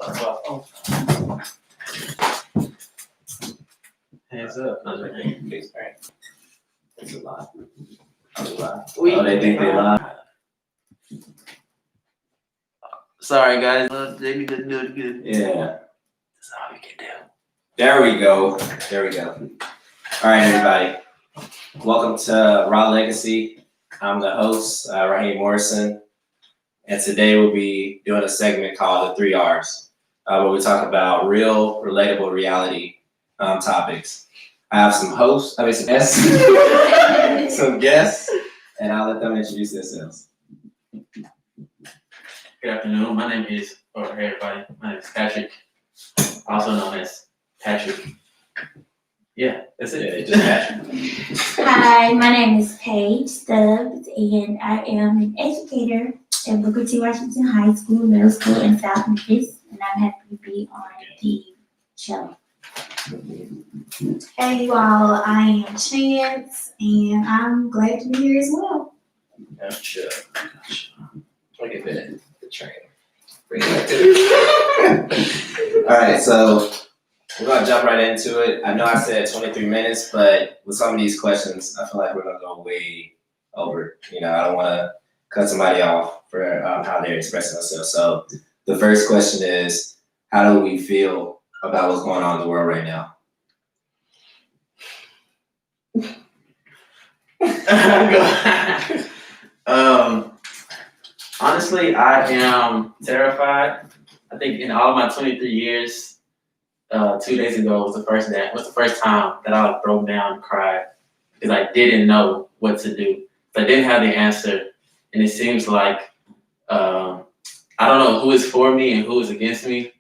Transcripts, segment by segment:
Oh. Hands up. It's a lot. They think they lie. Sorry, guys. Maybe didn't do it good. Yeah. That's all we can do. There we go. All right, everybody. Welcome to Raw Legacy. I'm the host, Raheem Morrison. And today we'll be doing a segment called the 3 R's, where we talk about real, relatable reality topics. I have some guests, and I'll let them introduce themselves. Good afternoon. My name is Patrick, also known as Patrick. Yeah, that's it. Yeah, just Patrick. Hi, my name is Paige Stubbs, and I am an educator at Booker T. Washington High School, Middle School in South Memphis, and I'm happy to be on the show. Hey you all, I am Chance, and I'm glad to be here as well. Gotcha. Look at that, the train. Bring it back to All right, so we're gonna jump right into it. I know I said 23 minutes, but with some of these questions, I feel like we're gonna go way over. I don't want to cut somebody off for how they're expressing themselves. So the first question is, how do we feel about what's going on in the world right now? Honestly, I am terrified. I think in all of my 23 years, 2 days ago was the first time that I broke down and cried because I didn't know what to do. I didn't have the answer, and it seems like I don't know who is for me and who is against me.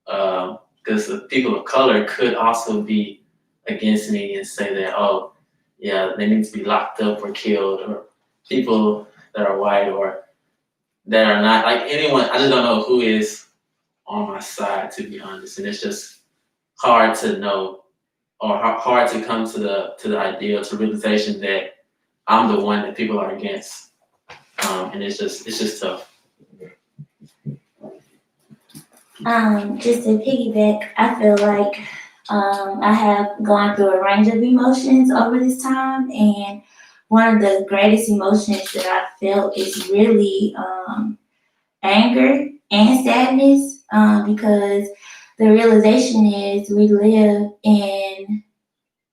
Because the people of color could also be against me and say that, oh, yeah, they need to be locked up or killed, or people that are white or that are not, like anyone, I just don't know who is on my side, to be honest. And it's just hard to know, or hard to come to the idea, to realization that I'm the one that people are against. And it's just tough. Just to piggyback, I feel like I have gone through a range of emotions over this time, and one of the greatest emotions that I felt is really anger and sadness, because the realization is we live in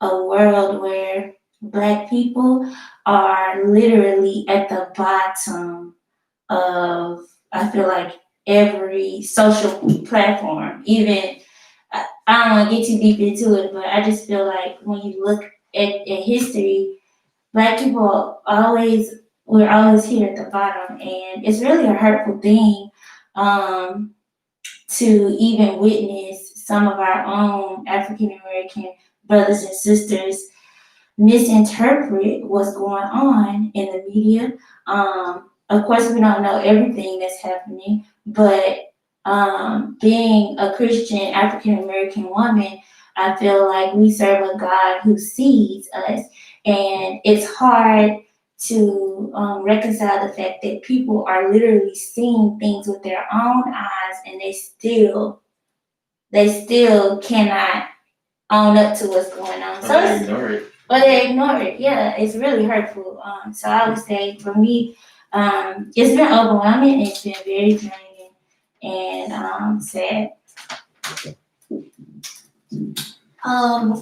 a world where Black people are literally at the bottom of, I feel like, every social platform. Even, I don't want to get too deep into it, but I just feel like when you look at history, Black people we're always here at the bottom, and it's really a hurtful thing to even witness some of our own African American brothers and sisters misinterpret what's going on in the media. Of course, we don't know everything that's happening, but being a Christian African American woman, I feel like we serve a God who sees us, and it's hard to reconcile the fact that people are literally seeing things with their own eyes, and they still cannot own up to what's going on. So They ignore it. But they ignore it. Yeah, it's really hurtful. So I would say for me, it's been overwhelming. It's been very draining and sad.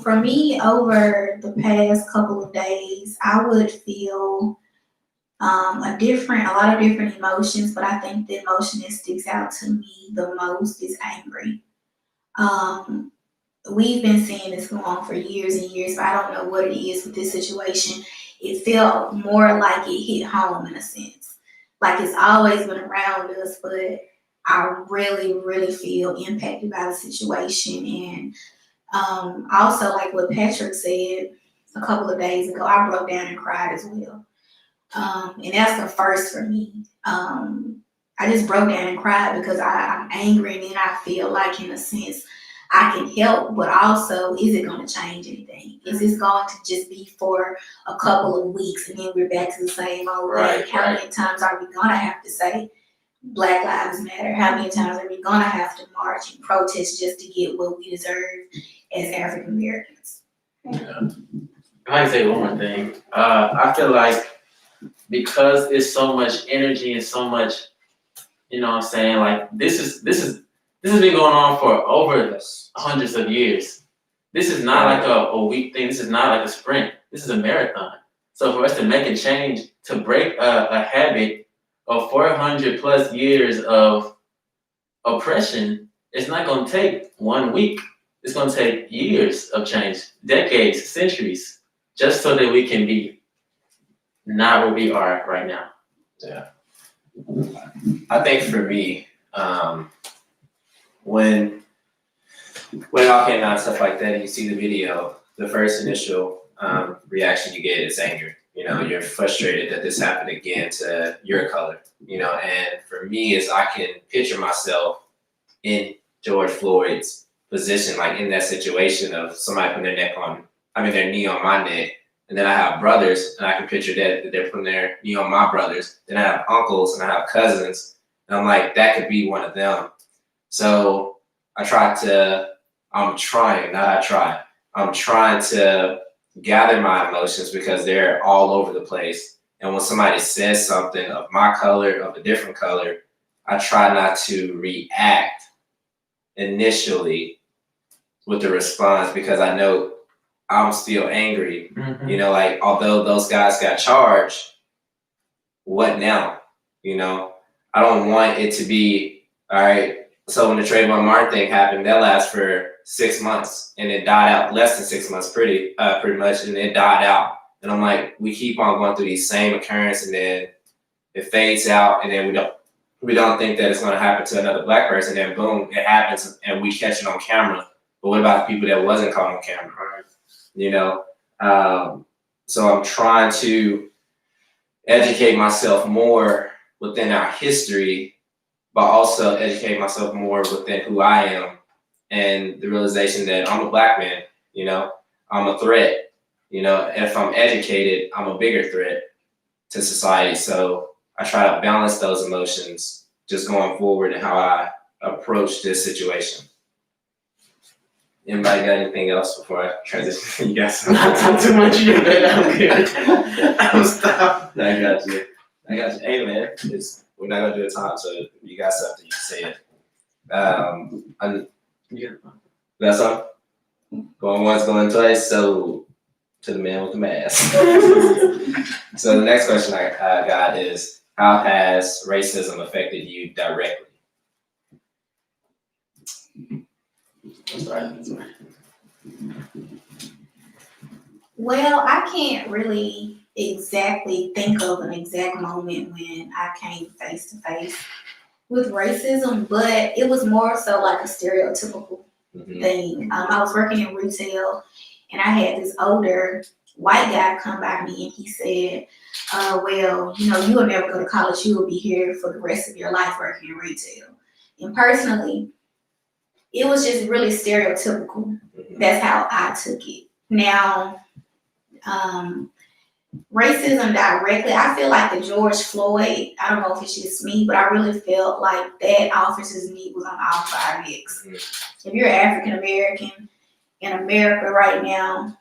For me, over the past couple of days, I would feel a lot of different emotions, but I think the emotion that sticks out to me the most is angry. We've been seeing this go on for years and years, but I don't know what it is with this situation. It felt more like it hit home in a sense. Like it's always been around us, but I really, really feel impacted by the situation. And also, like what Patrick said a couple of days ago, I broke down and cried as well. And that's the first for me. I just broke down and cried because I'm angry, and then I feel like, in a sense, I can help, but also, is it going to change anything? Is this going to just be for a couple of weeks and then we're back to the same old way? How many times are we going to have to say, Black Lives Matter? How many times are we gonna have to march and protest just to get what we deserve as African Americans? If I can say one more thing, I feel like because there's so much energy and so much, you know what I'm saying, like this has been going on for over hundreds of years. This is not like a week thing. This is not like a sprint. This is a marathon. So for us to make a change, to break a habit of 400 plus years of oppression, it's not going to take 1 week. It's going to take years of change, decades, centuries, just so that we can be not where we are right now. Yeah. I think for me, when it all came out and stuff like that, and you see the video, the first initial reaction you get is anger. You know, you're frustrated that this happened again to your color. You know, and for me, is I can picture myself in George Floyd's position, like in that situation of somebody putting their knee on my neck. And then I have brothers, and I can picture that they're putting their knee on my brothers. Then I have uncles, and I have cousins. And I'm like, that could be one of them. So I'm trying to gather my emotions because they're all over the place. And when somebody says something of my color, of a different color, I try not to react initially with the response because I know I'm still angry. Mm-hmm. You know, like, although those guys got charged, what now? You know, I don't want it to be, all right, so when the Trayvon Martin thing happened, that lasted for 6 months and it died out, less than 6 months, pretty much, and it died out. And I'm like, we keep on going through these same occurrences and then it fades out and then we don't think that it's going to happen to another black person. Then boom, it happens and we catch it on camera. But what about the people that wasn't caught on camera? You know, so I'm trying to educate myself more within our history, but also educate myself more within who I am and the realization that I'm a black man, you know, I'm a threat, you know, if I'm educated, I'm a bigger threat to society. So I try to balance those emotions just going forward and how I approach this situation. Anybody got anything else before I transition? Yes. Not talk too much. You're good. I'm good. I'm stop. I got you. Hey man, we're not gonna do a time, so if you got something, you can say it. That's all. Going once, going twice. So to the man with the mask. So the next question I got is, how has racism affected you directly? Well, I can't really exactly think of an exact moment when I came face to face with racism, but it was more so like a stereotypical thing. I was working in retail and I had this older white guy come by me and he said, well, you know, you will never go to college. You will be here for the rest of your life working in retail. And personally, it was just really stereotypical. That's how I took it. Now, racism directly, I feel like the George Floyd, I don't know if it's just me, but I really felt like that officer's knee was on all of our necks. If you're African American in America right now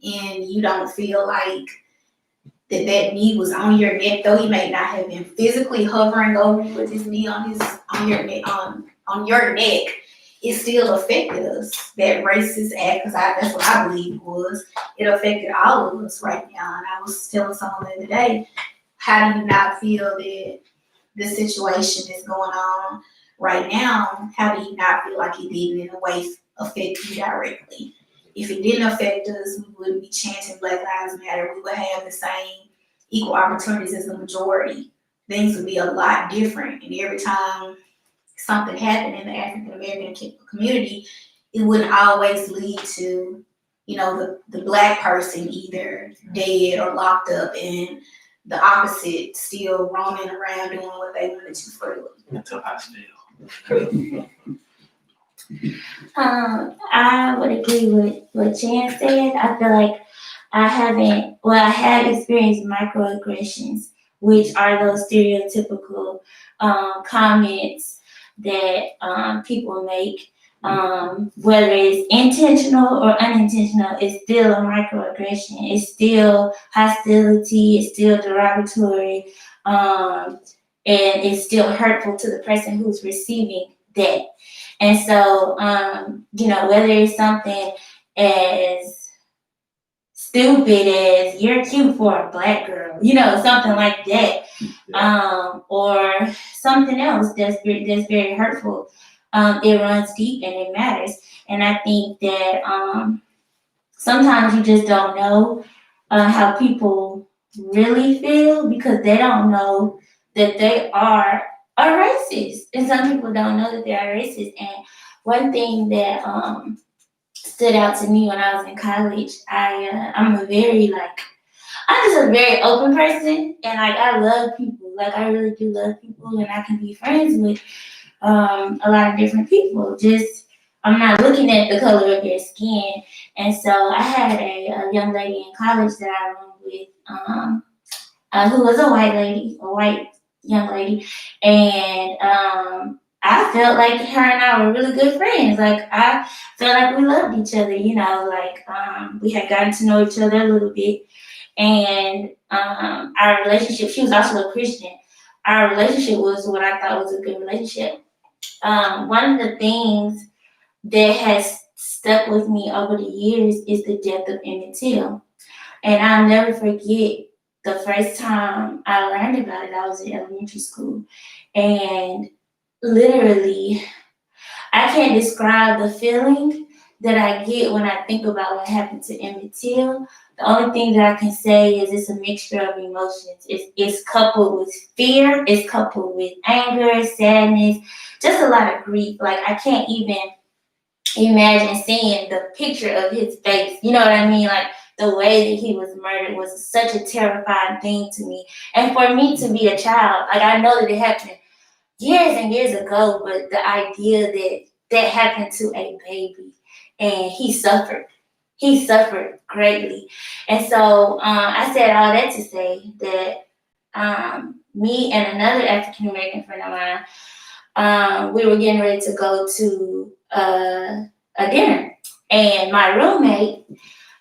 and you don't feel like that knee was on your neck, though he may not have been physically hovering over you with his knee on your neck, it still affected us. That racist act, because that's what I believe it was. It affected all of us right now. And I was telling someone the other day, how do you not feel that this situation is going on right now? How do you not feel like it didn't in a way affect you directly? If it didn't affect us, we wouldn't be chanting Black Lives Matter. We would have the same equal opportunities as the majority. Things would be a lot different. And every time something happened in the African American community, it wouldn't always lead to, you know, the black person either dead or locked up and the opposite still roaming around doing what they wanted to freely. Until I feel. I would agree with what Chan said. I feel like I have experienced microaggressions which are those stereotypical comments that people make. Whether it's intentional or unintentional, it's still a microaggression. It's still hostility. It's still derogatory, and it's still hurtful to the person who's receiving that. And so, whether it's something as stupid as "you're cute for a black girl," something like that, or something else that's very hurtful. It runs deep and it matters. And I think that sometimes you just don't know how people really feel because they don't know that they are a racist. And some people don't know that they are racist. And one thing that stood out to me when I was in college, I'm just a very open person, and I love people. I really do love people, and I can be friends with a lot of different people. Just I'm not looking at the color of their skin. And so I had a young lady in college that I roomed with, who was a white young lady, and I felt like her and I were really good friends. I felt like we loved each other. We had gotten to know each other a little bit, and our relationship. She was also a Christian. Our relationship was what I thought was a good relationship. One of the things that has stuck with me over the years is the death of Emmett Till. And I'll never forget the first time I learned about it. I was in elementary school. And literally, I can't describe the feeling that I get when I think about what happened to Emmett Till. The only thing that I can say is it's a mixture of emotions. It's coupled with fear, it's coupled with anger, sadness, just a lot of grief. I can't even imagine seeing the picture of his face. You know what I mean? The way that he was murdered was such a terrifying thing to me. And for me to be a child, I know that it happened years and years ago, but the idea that happened to a baby and he suffered greatly. And so I said all that to say that me and another African American friend of mine, we were getting ready to go to a dinner. And my roommate,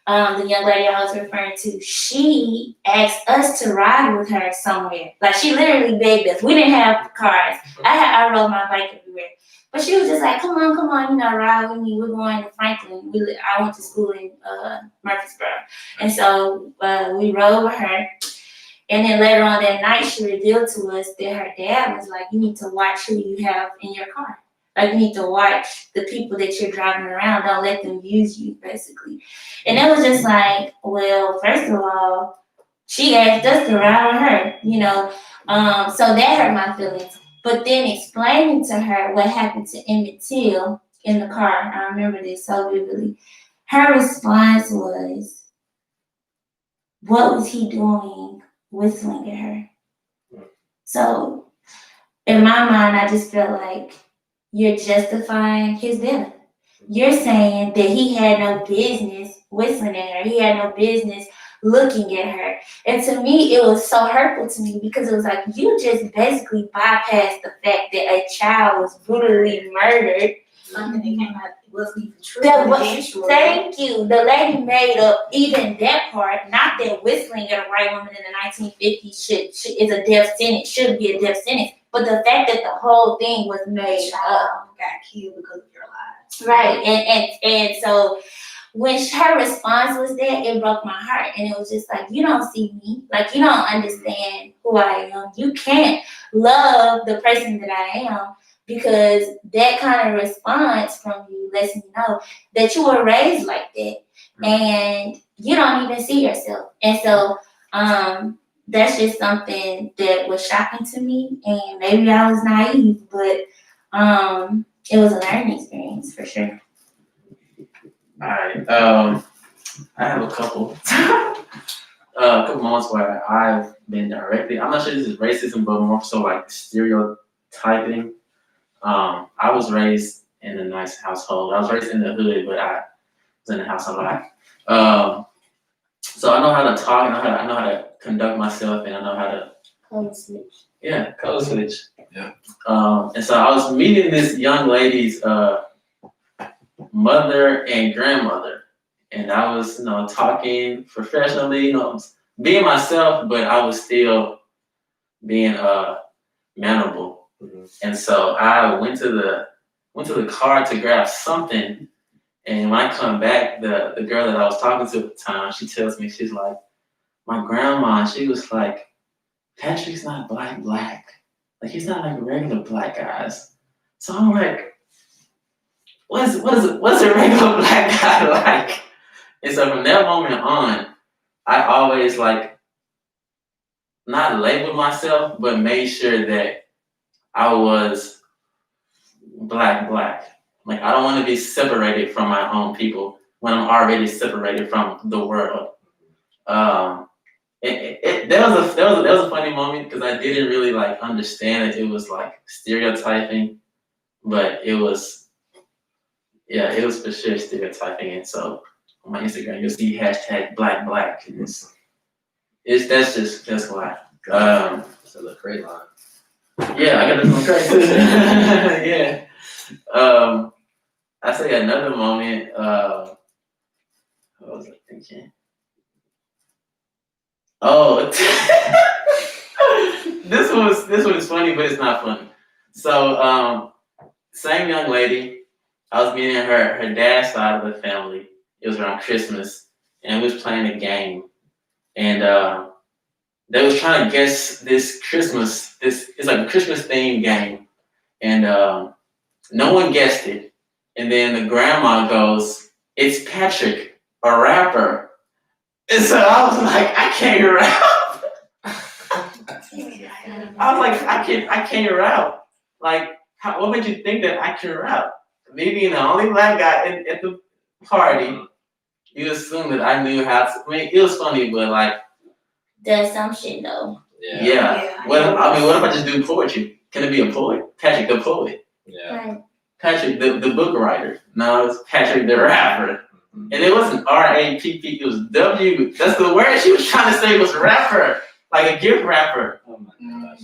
the young lady I was referring to, she asked us to ride with her somewhere. She literally begged us. We didn't have cars. I rode my bike everywhere. But she was just like, come on, ride with me. We're going to Franklin. I went to school in Murfreesboro. And so we rode with her. And then later on that night, she revealed to us that her dad was like, you need to watch who you have in your car. You need to watch the people that you're driving around. Don't let them use you, basically. And it was just like, well, first of all, she asked us to ride with her, so that hurt my feelings. But then explaining to her what happened to Emmett Till in the car, I remember this so vividly. Her response was, what was he doing whistling at her? So in my mind, I just felt like you're justifying his death. You're saying that he had no business whistling at her. He had no business looking at her. And to me, it was so hurtful to me because it was like, you just basically bypassed the fact that a child was brutally murdered. Something that came out wasn't even true. Thank you. The lady made up even that part. Not that whistling at a white woman in the 1950s is a death sentence, should be a death sentence. But the fact that the whole thing was made up. Got killed because of your lies. Right. And so when her response was that, it broke my heart. And it was just like, you don't see me. You don't understand who I am. You can't love the person that I am because that kind of response from you lets me know that you were raised like that. And you don't even see yourself. And so that's just something that was shocking to me. And maybe I was naive, but it was a learning experience for sure. All right. I have a couple. A couple moments where I've been directly. I'm not sure this is racism, but more so stereotyping. I was raised in a nice household. I was raised in the hood, but I was in the house a lot. So I know how to talk, and I know how to conduct myself, and I know how to Code switch. Yeah, code switch. Yeah. And so I was meeting this young lady's mother and grandmother, and I was, talking professionally, being myself, but I was still being manable. Mm-hmm. And so I went to the car to grab something, and when I come back, the girl that I was talking to at the time, she tells me, she's like, my grandma, she was like, Patrick's not black. Like he's not like regular black guys. So I'm like, what's a regular black guy like? And so from that moment on, I always like not labeled myself, but made sure that I was black. Like I don't want to be separated from my own people when I'm already separated from the world. That was a funny moment because I didn't really like understand that it was like stereotyping, but it was for sure stereotyping. And so on my Instagram, you'll see hashtag black. That's why. It's a great line. Yeah, I got this one crazy. Yeah. I say another moment. What was I thinking? Oh, this one is funny, but it's not funny. So, same young lady. I was meeting her dad's side of the family. It was around Christmas, and we was playing a game, and they was trying to guess this Christmas. It's like a Christmas themed game, and no one guessed it. And then the grandma goes, "It's Patrick, a rapper." And so I was like, "I can't rap." I was like, I can't rap. Like, what made you think that I can rap? Me being the only black guy at the party, you assume that I knew how to. I mean, it was funny, but like, The assumption though. yeah. What if I just do poetry? Can it be a poet? Patrick the poet. Yeah. Right. Patrick the book writer. No, it's Patrick the rapper. And it wasn't R-A-P-P, it was W. That's the word she was trying to say was rapper. Like a gift wrapper. Oh my gosh.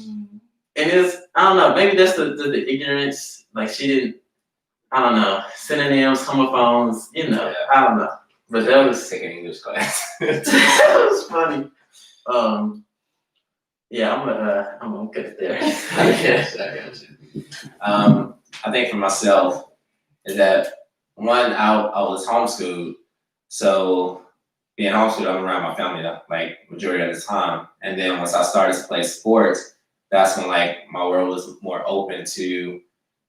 And it's, I don't know, maybe that's the ignorance. Like she didn't, I don't know, synonyms, homophones, Yeah. I don't know. But that was, Take an English class. that was funny. Yeah, I'm gonna cut it there. I got you. I think for myself is that one, I was homeschooled, so being homeschooled, I'm around my family like majority of the time. And then once I started to play sports, that's when like my world was more open to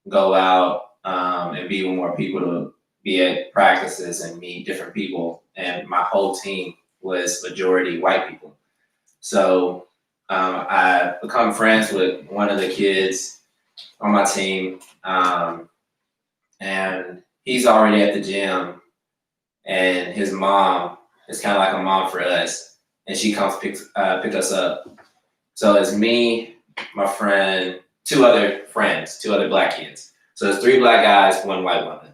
go out and be with more people, to be at practices and meet different people. And my whole team was majority white people. So I become friends with one of the kids on my team, and he's already at the gym, and his mom is kind of like a mom for us, and she comes pick us up. So it's me, my friend, two other black kids. So there's 3 black guys, 1 white woman.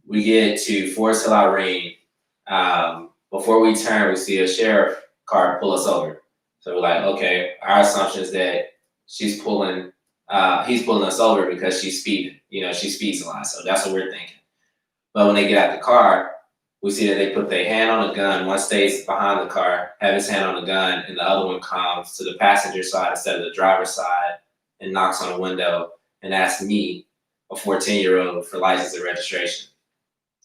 We get to Forest Hill Irene. Before we turn, we see a sheriff car pull us over. So we're like, okay, our assumption is that he's pulling us over because she's speeding. She speeds a lot. So that's what we're thinking. But when they get out the car, we see that they put their hand on the gun. One stays behind the car, have his hand on the gun, and the other one comes to the passenger side instead of the driver's side and knocks on the window and asks me, a 14-year-old, for license and registration.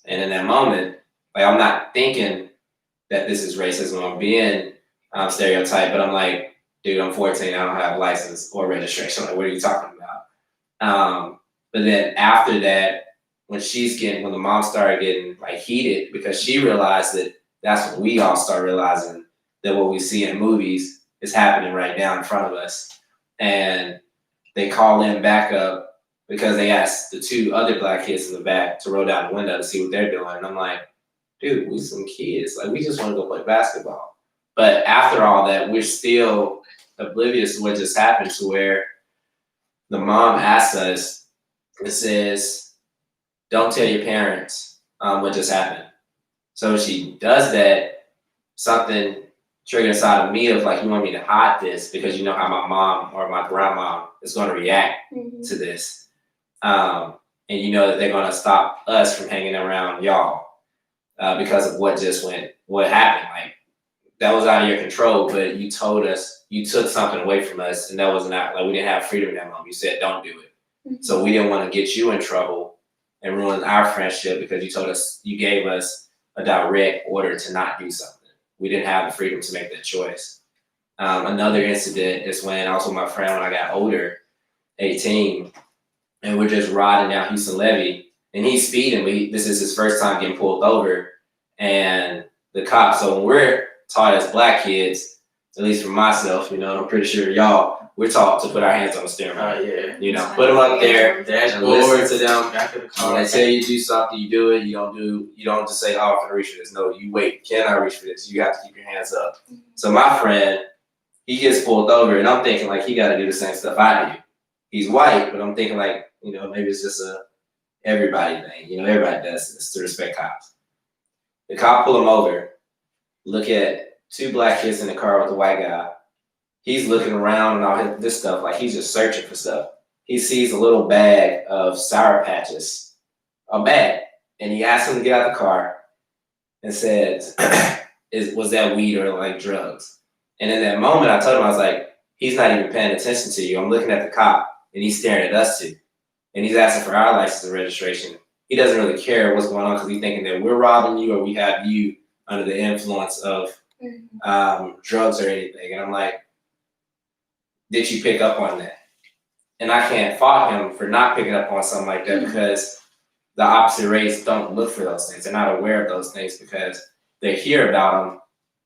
And in that moment, like, I'm not thinking that this is racism or being stereotyped, but I'm like, dude, I'm 14, I don't have license or registration. Like, what are you talking about? But then after that, when the mom started getting like heated, because she realized that that's when we all start realizing that what we see in movies is happening right now in front of us. And they call in backup because they asked the 2 other black kids in the back to roll down the window to see what they're doing. And I'm like, dude, we some kids. Like, we just want to go play basketball. But after all that, we're still oblivious to what just happened, to where the mom asks us, it says, don't tell your parents what just happened. So she does that, something triggered inside of me of like, you want me to hide this because you know how my mom or my grandma is going to react to this. And you know that they're going to stop us from hanging around y'all because of what happened. Like, that was out of your control, but you told us, you took something away from us, and that was not, like, we didn't have freedom in that moment. You said, don't do it. So we didn't want to get you in trouble and ruin our friendship because you gave us a direct order to not do something. We didn't have the freedom to make that choice. Another incident is when I was with my friend when I got older, 18, and we're just riding down Houston Levee, and he's speeding. This is his first time getting pulled over, and the cops. So when we're taught as black kids, at least for myself, you know, I'm pretty sure y'all, we're taught to put our hands on the steering wheel. Oh yeah. You know, put them up there and Dashboard listen to them. back of the When car. they tell you to do something, you do it. You don't just say, oh, I'm gonna reach for this. No, you wait. Can I reach for this? You have to keep your hands up. So my friend, he gets pulled over, and I'm thinking like he got to do the same stuff I do. He's white, but I'm thinking like, you know, maybe it's just a everybody thing. You know, everybody does this to respect cops. The cop pull him over. Look at two black kids in the car with a white guy. He's looking around and all this stuff, like he's just searching for stuff. He sees a little bag of Sour Patches, a bag, and he asks him to get out of the car and says, was that weed or like drugs? And in that moment, I told him, I was like, he's not even paying attention to you. I'm looking at the cop, and he's staring at us too. And he's asking for our license and registration. He doesn't really care what's going on because he's thinking that we're robbing you or we have you under the influence of drugs or anything. And I'm like, did you pick up on that? And I can't fault him for not picking up on something like that because the opposite race don't look for those things. They're not aware of those things because they hear about them,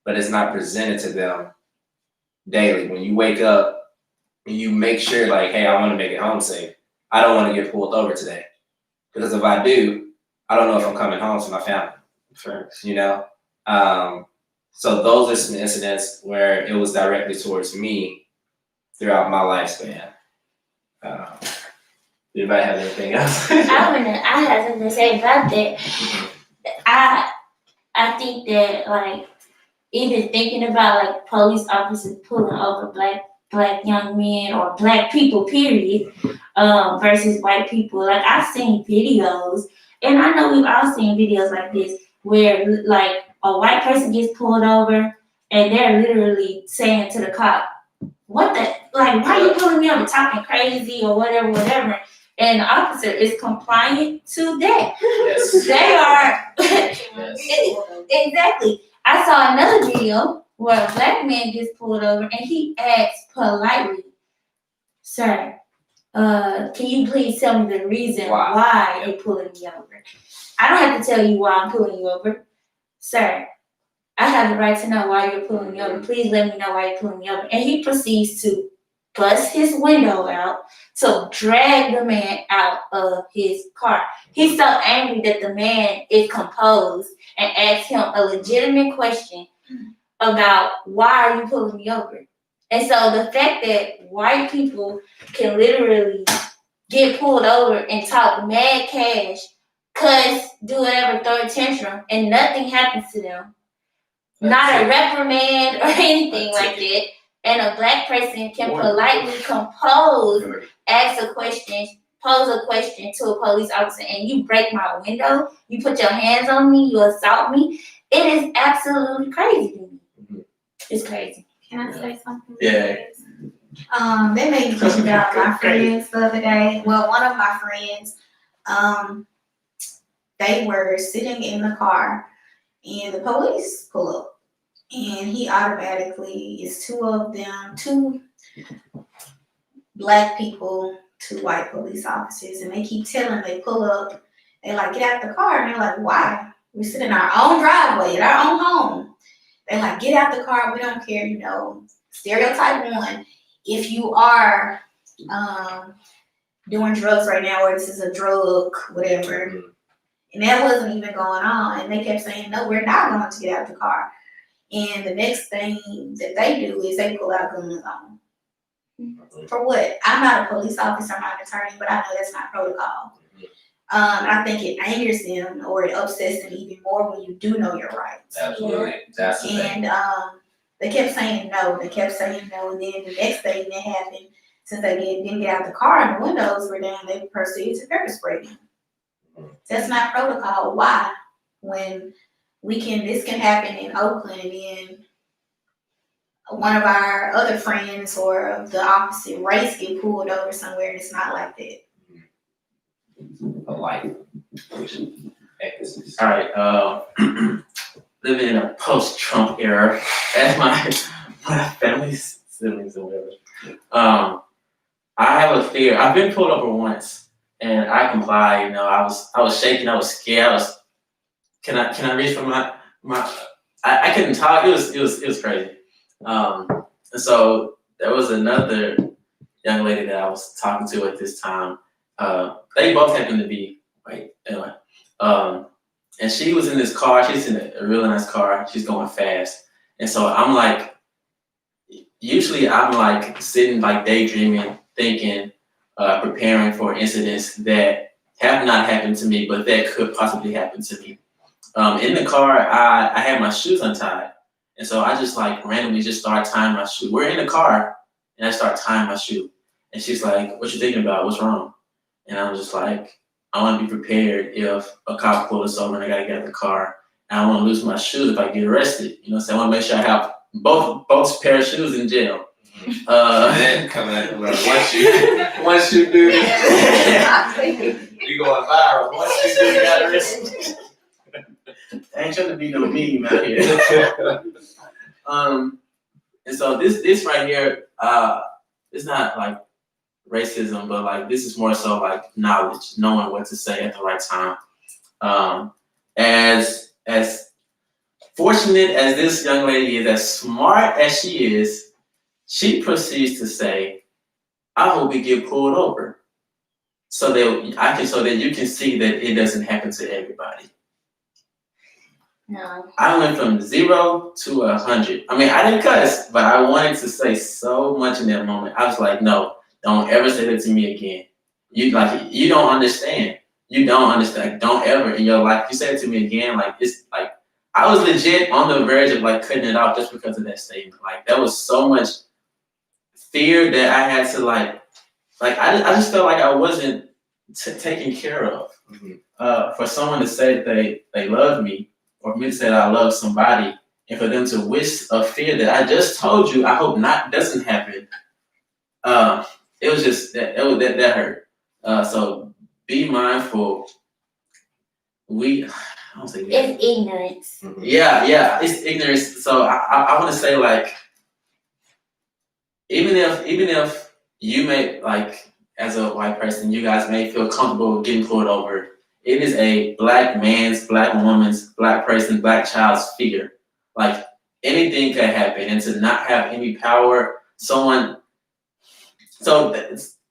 but it's not presented to them daily. When you wake up, you make sure like, hey, I want to make it home safe. I don't want to get pulled over today. Because if I do, I don't know if I'm coming home to my family. First. You know? So those are some incidents where it was directly towards me throughout my lifespan. Anybody have anything else? I had something to say about that. I think that like even thinking about like police officers pulling over black young men or black people period versus white people. Like I've seen videos, and I know we've all seen videos like this where like a white person gets pulled over and they're literally saying to the cop, what the, like, why are you pulling me over, talking crazy or whatever. And the officer is compliant to that. Yes. They are Yes. exactly. I saw another video where a black man gets pulled over and he asks politely, "Sir, can you please tell me the reason why you're pulling me over?" I don't have to tell you why I'm pulling you over. "Sir, I have the right to know why you're pulling me over. Please let me know why you're pulling me over." And he proceeds to bust his window out to drag the man out of his car. He's so angry that the man is composed and asks him a legitimate question about why are you pulling me over. And so the fact that white people can literally get pulled over and talk mad cash, cuss, do whatever, throw a tantrum, and nothing happens to them. Not a reprimand or anything like that. And a black person can politely ask a question, pose a question to a police officer, and you break my window, you put your hands on me, you assault me. It is absolutely crazy to me. It's crazy. Can I say something? Yeah. That made me think about my friends the other day. Well, one of my friends, they were sitting in the car and the police pull up. And he automatically is two black people, two white police officers, and they keep telling, they pull up, they like, get out the car, and they're like, why? We sit in our own driveway, at our own home. They're like, get out the car, we don't care, you know. Stereotype one, if you are doing drugs right now, or this is a drug, whatever, and that wasn't even going on, and they kept saying, no, we're not going to get out the car. And the next thing that they do is they pull out guns on them. For what? I'm not a police officer, I'm not an attorney, but I know that's not protocol. I think it angers them or it upsets them even more when you do know your rights. Absolutely. That's the thing. And They kept saying no. They kept saying no, and then the next thing that happened, since they didn't get out the car and the windows were down, they proceeded to pepper spray them. That's not protocol. Why? When this can happen in Oakland, and then one of our other friends or of the opposite race get pulled over somewhere, and it's not like that. Polite. All right. Living in a post-Trump era, as my family's siblings or whatever. I have a fear. I've been pulled over once, and I complied. You know, I was shaking. I was scared. Can I reach for my? I couldn't talk. It was crazy. And so there was another young lady that I was talking to at this time. They both happened to be white. Anyway, and she was in this car. She's in a really nice car. She's going fast. And so I'm like, usually I'm like sitting like daydreaming, thinking, preparing for incidents that have not happened to me, but that could possibly happen to me. In the car, I had my shoes untied. And so I just like randomly just started tying my shoe. We're in the car and I start tying my shoe. And she's like, what you thinking about? What's wrong? And I was just like, I want to be prepared if a cop pulls us over and I got to get out of the car. And I don't want to lose my shoes if I get arrested. You know, so I want to make sure I have both pair of shoes in jail. Then coming at the level. Once you do this, you going viral. Once you do, you got arrested. I ain't trying to be no meme out here. And so this right here, it's not like racism, but like this is more so like knowledge, knowing what to say at the right time. As fortunate as this young lady is, as smart as she is, she proceeds to say, I hope we get pulled over so that you can see that it doesn't happen to everybody. No. I went from 0 to 100. I mean, I didn't cuss, but I wanted to say so much in that moment. I was like, no, don't ever say that to me again. You don't understand. You don't understand. Don't ever in your life. You say it to me again, like it's like I was legit on the verge of like cutting it off just because of that statement. Like there was so much fear that I had to like I just felt like I wasn't taken care of. For someone to say that they love me, or for me to say that I love somebody, and for them to wish a fear that I just told you I hope not doesn't happen. It was just that hurt. So be mindful. I don't say we. It's ignorance. Yeah, it's ignorance. So I want to say like, even if you may like as a white person, you guys may feel comfortable getting pulled over. It is a black man's, black woman's, black person, black child's fear. Like anything could happen, and to not have any power, So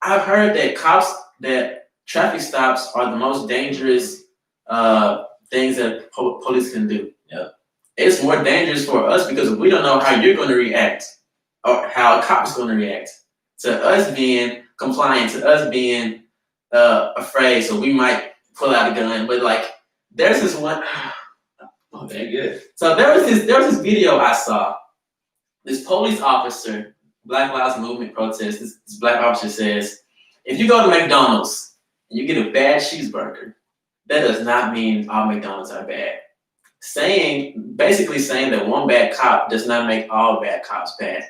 I've heard that traffic stops are the most dangerous things that police can do. Yeah. It's more dangerous for us because we don't know how you're going to react or how a cop is going to react to us being compliant, to us being afraid. So we might pull out a gun, but like there's this one. Oh, very good. So there was this video I saw. This police officer, Black Lives Movement protest. This black officer says, if you go to McDonald's and you get a bad cheeseburger, that does not mean all McDonald's are bad. Basically saying that one bad cop does not make all bad cops bad.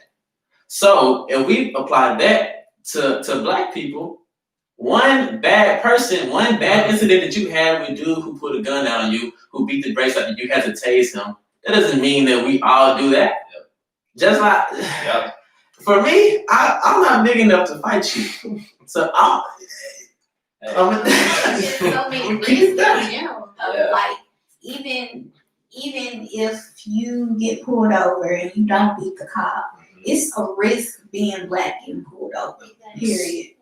So if we apply that to black people, one bad person, one bad incident that you had with a dude who put a gun out on you, who beat the brakes out and you had to tase him, that doesn't mean that we all do that. Yep. Just like, for me, I'm not big enough to fight you. So There's so many risks in general, though. Yeah. Like even if you get pulled over and you don't beat the cop, it's a risk being black getting pulled over. Period.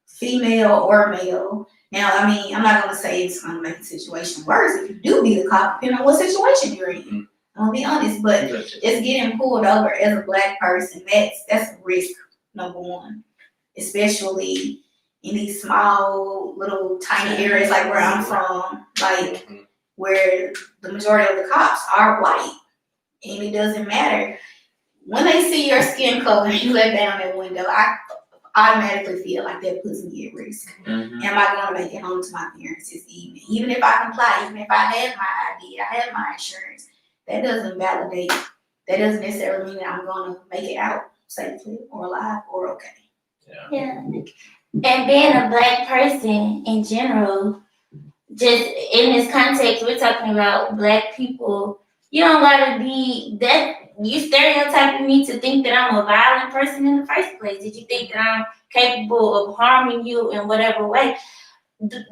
Female or male. Now, I mean, I'm not gonna say it's gonna make the situation worse if you do beat a cop, depending on what situation you're in. I'm gonna be honest, but just getting pulled over as a black person, that's a risk, number one. Especially in these small, little, tiny areas like where I'm from, like where the majority of the cops are white. And it doesn't matter when they see your skin color and you let down that window, I automatically feel like that puts me at risk. Mm-hmm. Am I going to make it home to my parents this evening? Even if I comply, even if I have my ID, I have my insurance, that doesn't validate. That doesn't necessarily mean that I'm going to make it out safely or alive or okay. Yeah. And being a Black person in general, just in this context, we're talking about Black people. You don't gotta be that. You stereotyping me to think that I'm a violent person in the first place. Did you think that I'm capable of harming you in whatever way?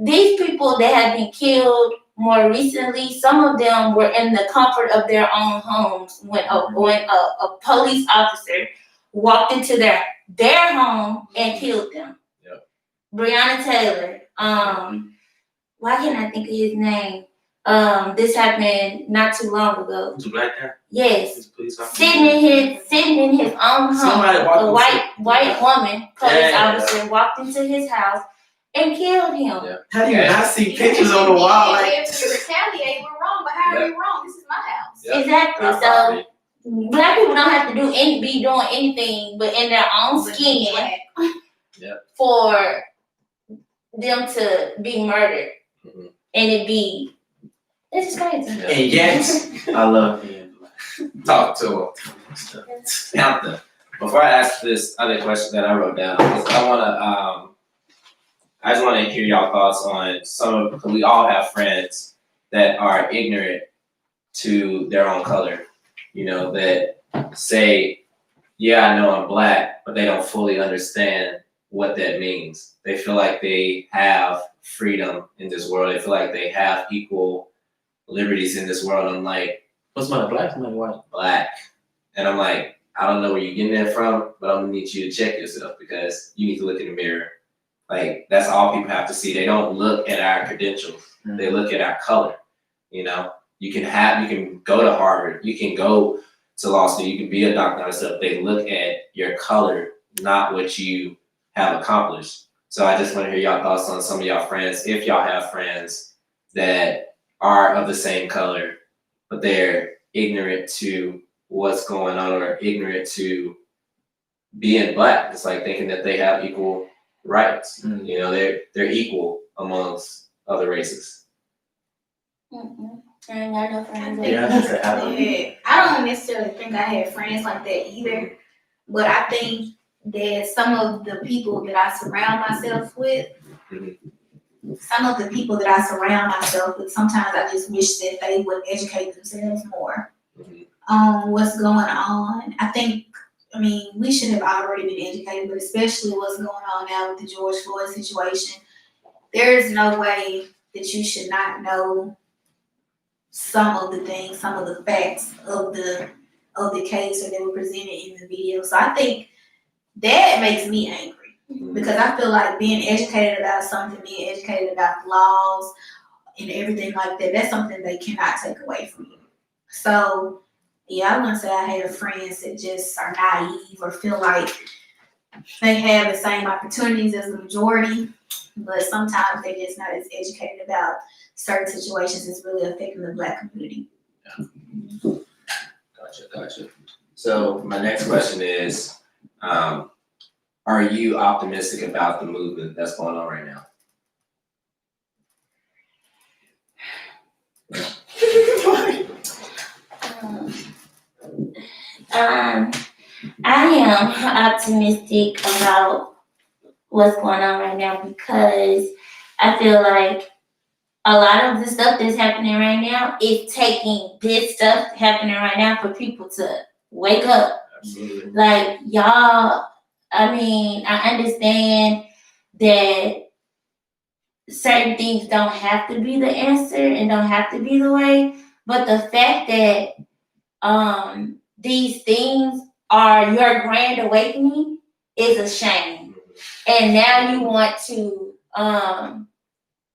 These people that have been killed more recently, some of them were in the comfort of their own homes when a police officer walked into their home and killed them. Yep. Breonna Taylor. Why can't I think of his name? This happened not too long ago. Was it Black guy? Yes. Police officer? Sitting in his own home. Somebody walked A white woman, police Yeah. officer, walked into his house and killed him. Yeah. How do you not see pictures on the wall? Like, If we retaliate, we're wrong, but how are we wrong? This is my house. Yeah. Exactly. That's So Black people don't have to be doing anything but in their own skin for them to be murdered. Mhm. And it's just crazy. Yeah. and yet, I love being Black. Talk to him. Now, before I ask this other question that I wrote down, I just want to hear y'all thoughts on because we all have friends that are ignorant to their own color. You know, that say, yeah, I know I'm Black, but they don't fully understand what that means. They feel like they have freedom in this world. They feel like they have equal liberties in this world. I'm like, What's my Black? Somebody white? Black. And I'm like, I don't know where you're getting that from, but I'm gonna need you to check yourself because you need to look in the mirror. Like, that's all people have to see. They don't look at our credentials. Mm-hmm. They look at our color. You know, you can go to Harvard, you can go to law school, you can be a doctor and stuff. They look at your color, not what you have accomplished. So I just want to hear y'all thoughts on some of y'all friends, if y'all have friends that are of the same color, but they're ignorant to what's going on or ignorant to being Black. It's like thinking that they have equal rights. Mm. You know, they're equal amongst other races. Mm-mm. I ain't got no friends. Yeah, I said, I don't. I don't necessarily think I had friends like that either, but I think that some of the people that I surround myself with, sometimes I just wish that they would educate themselves more on what's going on. We should have already been educated, but especially what's going on now with the George Floyd situation. There is no way that you should not know some of the facts of the case or that were presented in the video. So I think that makes me angry because I feel like being educated about something, being educated about laws and everything like that, that's something they cannot take away from you. So yeah, I wouldn't say I have friends that just are naive or feel like they have the same opportunities as the majority, but sometimes they're just not as educated about certain situations that's really affecting the Black community. Gotcha. So my next question is, are you optimistic about the movement that's going on right now? I am optimistic about what's going on right now because I feel like a lot of the stuff that's happening right now is taking this stuff happening right now for people to wake up. Absolutely. Like, y'all, I understand that certain things don't have to be the answer and don't have to be the way, but the fact that these things are your grand awakening is a shame. And now you want to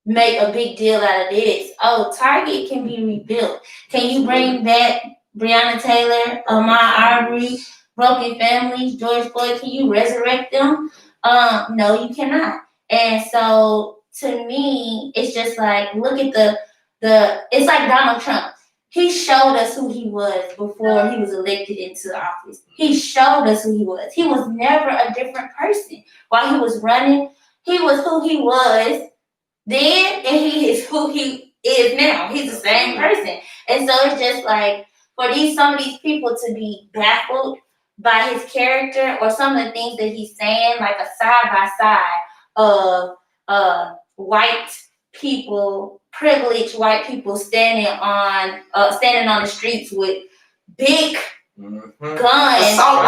make a big deal out of this. Oh, Target can be rebuilt. Can you bring back Breonna Taylor, Ahmaud Arbery, broken families, George Floyd? Can you resurrect them? No, you cannot. And so to me, it's just like, look at the it's like Donald Trump. He showed us who he was before he was elected into office. He showed us who he was. He was never a different person. While he was running, he was who he was then, and he is who he is now. He's the same person. And so it's just like for some of these people to be baffled by his character or some of the things that he's saying, like a side by side of white people, privileged white people standing on the streets with big guns, Assault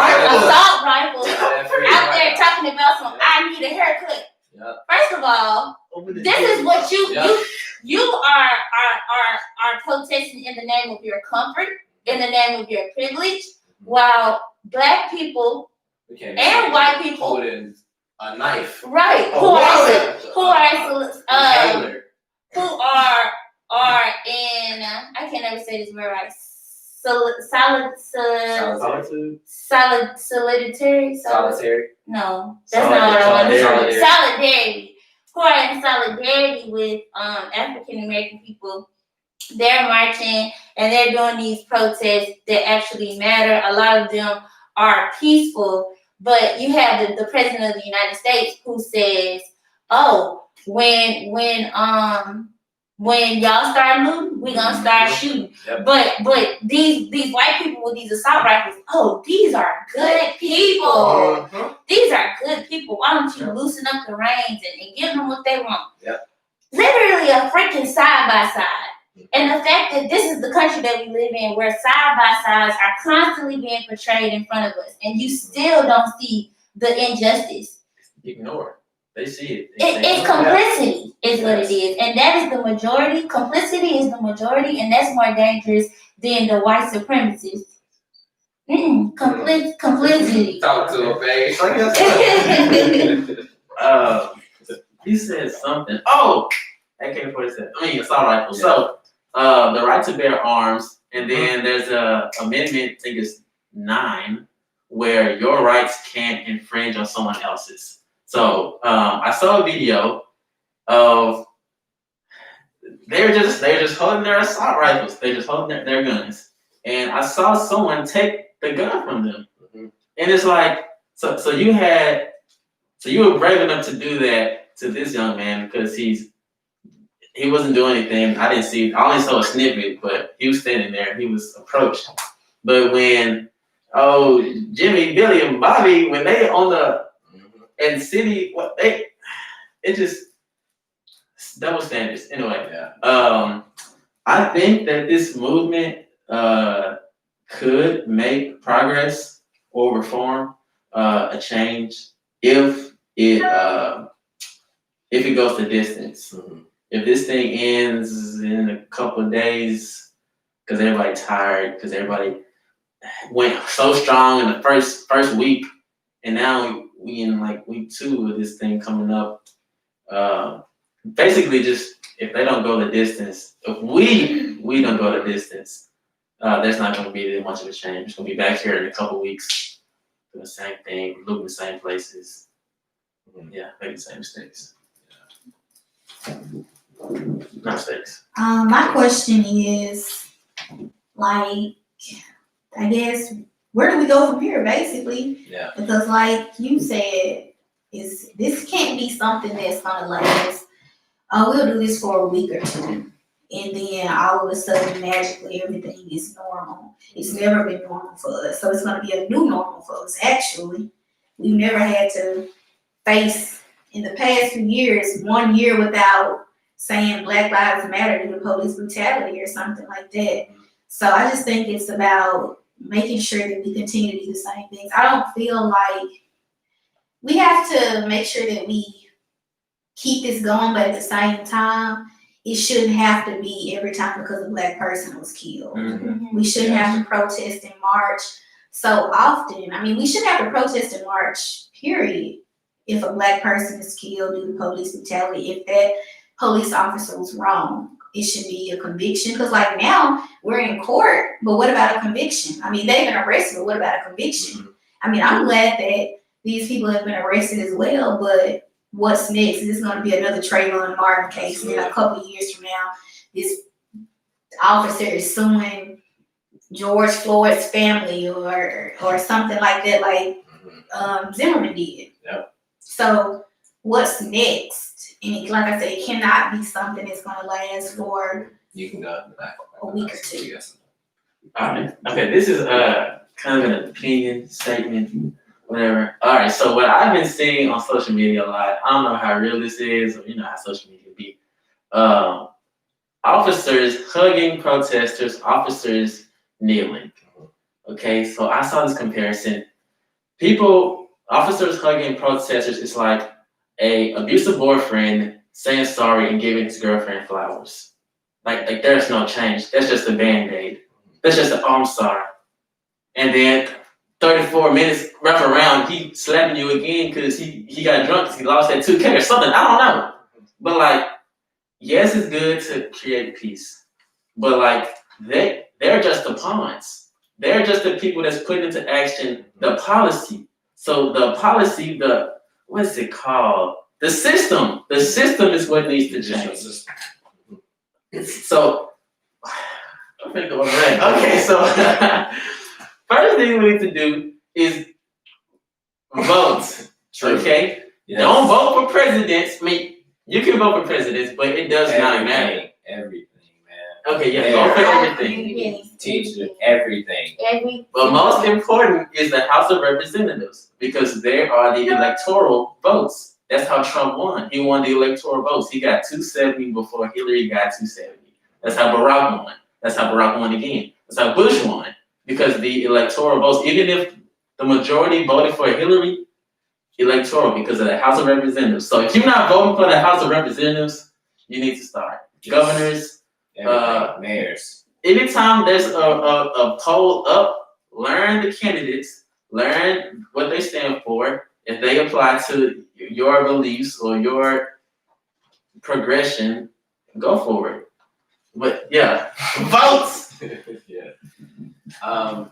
rifles out there talking about some I need a haircut. Yep. First of all, this is what you are protesting in the name of your comfort, in the name of your privilege, while black people and white people holding a knife, right, who are in I can't ever say this word right. Solitary. No, that's not what I want to say. Solidarity. Who are in solidarity with African American people. They're marching and they're doing these protests that actually matter. A lot of them are peaceful, but you have the president of the United States who says, "Oh, when y'all start looting, we're gonna start shooting." Yep. But these white people with these assault rifles, oh, these are good people. These are good people. Why don't you loosen up the reins and give them what they want? Yep. Literally a freaking side by side. And the fact that this is the country that we live in where side by sides are constantly being portrayed in front of us and you still don't see the injustice. Ignore. They see it. It's complicity is what it is. And that is the majority. Complicity is the majority, and that's more dangerous than the white supremacists. Complicity. Talk to him, babe. He said something. Oh, AK-47. I mean, assault rifle. Yeah. So, the right to bear arms, and then there's a amendment, I think it's 9, where your rights can't infringe on someone else's. So I saw a video of they're just holding their assault rifles. They're just holding their guns, and I saw someone take the gun from them. And it's like, so you were brave enough to do that to this young man because he wasn't doing anything. I didn't see. I only saw a snippet, but he was standing there. He was approached. But when Jimmy, Billy, and Bobby, when they on the and city, it just double standards. Anyway, I think that this movement could make progress or reform, a change if it goes the distance. If this thing ends in a couple of days, because everybody's tired, because everybody went so strong in the first week, and now we in like week 2 of this thing coming up. Basically, just if they don't go the distance, if we don't go the distance, there's not going to be that much of a change. It's going to be back here in a couple weeks, doing the same thing, looking the same places. Yeah, making the same mistakes. Not mistakes. My question is, like, I guess, where do we go from here, basically? Yeah. Because, like you said, this can't be something that's gonna last. We'll do this for a week or 2, and then all of a sudden, magically, everything is normal. It's never been normal for us, so it's gonna be a new normal for us. Actually, we've never had to face in the past few years 1 year without saying Black Lives Matter due to police brutality or something like that. So I just think it's about making sure that we continue to do the same things. I don't feel like we have to make sure that we keep this going, but at the same time, it shouldn't have to be every time because a Black person was killed. We shouldn't have to protest and march so often. I mean, we shouldn't have to protest and march, period, if a Black person is killed due to police brutality. If that police officer was wrong, it should be a conviction. Because like now we're in court, but what about a conviction? I mean, they've been arrested, but what about a conviction? I mean, I'm glad that these people have been arrested as well, but what's next? Is this going to be another Trayvon Martin case? And then a couple of years from now, officer is suing George Floyd's family or something like that, like Zimmerman did. Yep. So what's next? And like I said, it cannot be something that's gonna last for You can go back. a week or two. Yes. Alright, okay, this is kind of an opinion statement, whatever. Alright, so what I've been seeing on social media a lot, I don't know how real this is, or you know how social media be. Officers hugging protesters, officers kneeling. Okay, so I saw this comparison. Officers hugging protesters is like a abusive boyfriend saying sorry and giving his girlfriend flowers. Like there's no change. That's just a band-aid. That's just a I'm sorry. And then 34 minutes wrap around, he slapping you again because he got drunk because he lost that 2K or something. I don't know. But like, yes, it's good to create peace. But like they're just the pawns. They're just the people that's putting into action the policy. So the policy, what's it called? The system. The system is what needs to change. So I'm gonna go on that. Okay, so first thing we need to do is vote. Okay? Yes. Don't vote for presidents. I mean, you can vote for presidents, but it does not matter. Everything, man. Okay, yeah, vote for everything. Teach you everything. But most important is the House of Representatives because they are the electoral votes. That's how Trump won. He won the electoral votes. He got 270 before Hillary got 270. That's how Barack won. That's how Barack won again. That's how Bush won. Because the electoral votes, even if the majority voted for Hillary, electoral because of the House of Representatives. So if you're not voting for the House of Representatives, you need to start. Governors, mayors. Anytime there's a poll up, learn the candidates, learn what they stand for. If they apply to your beliefs or your progression, go for it. But yeah, votes. Yeah. I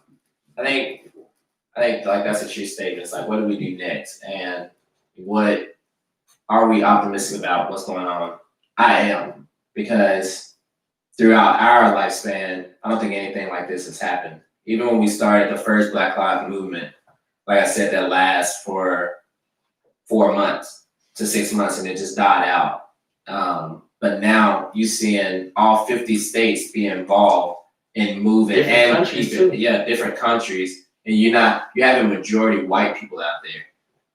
think like that's a true statement. It's like, what do we do next, and what are we optimistic about? What's going on? I am, because throughout our lifespan, I don't think anything like this has happened. Even when we started the first Black Lives Movement, like I said, that lasts for 4 months to 6 months, and it just died out. But now you seeing all 50 states be involved in moving Different countries too. Yeah, different countries, and you have a majority white people out there.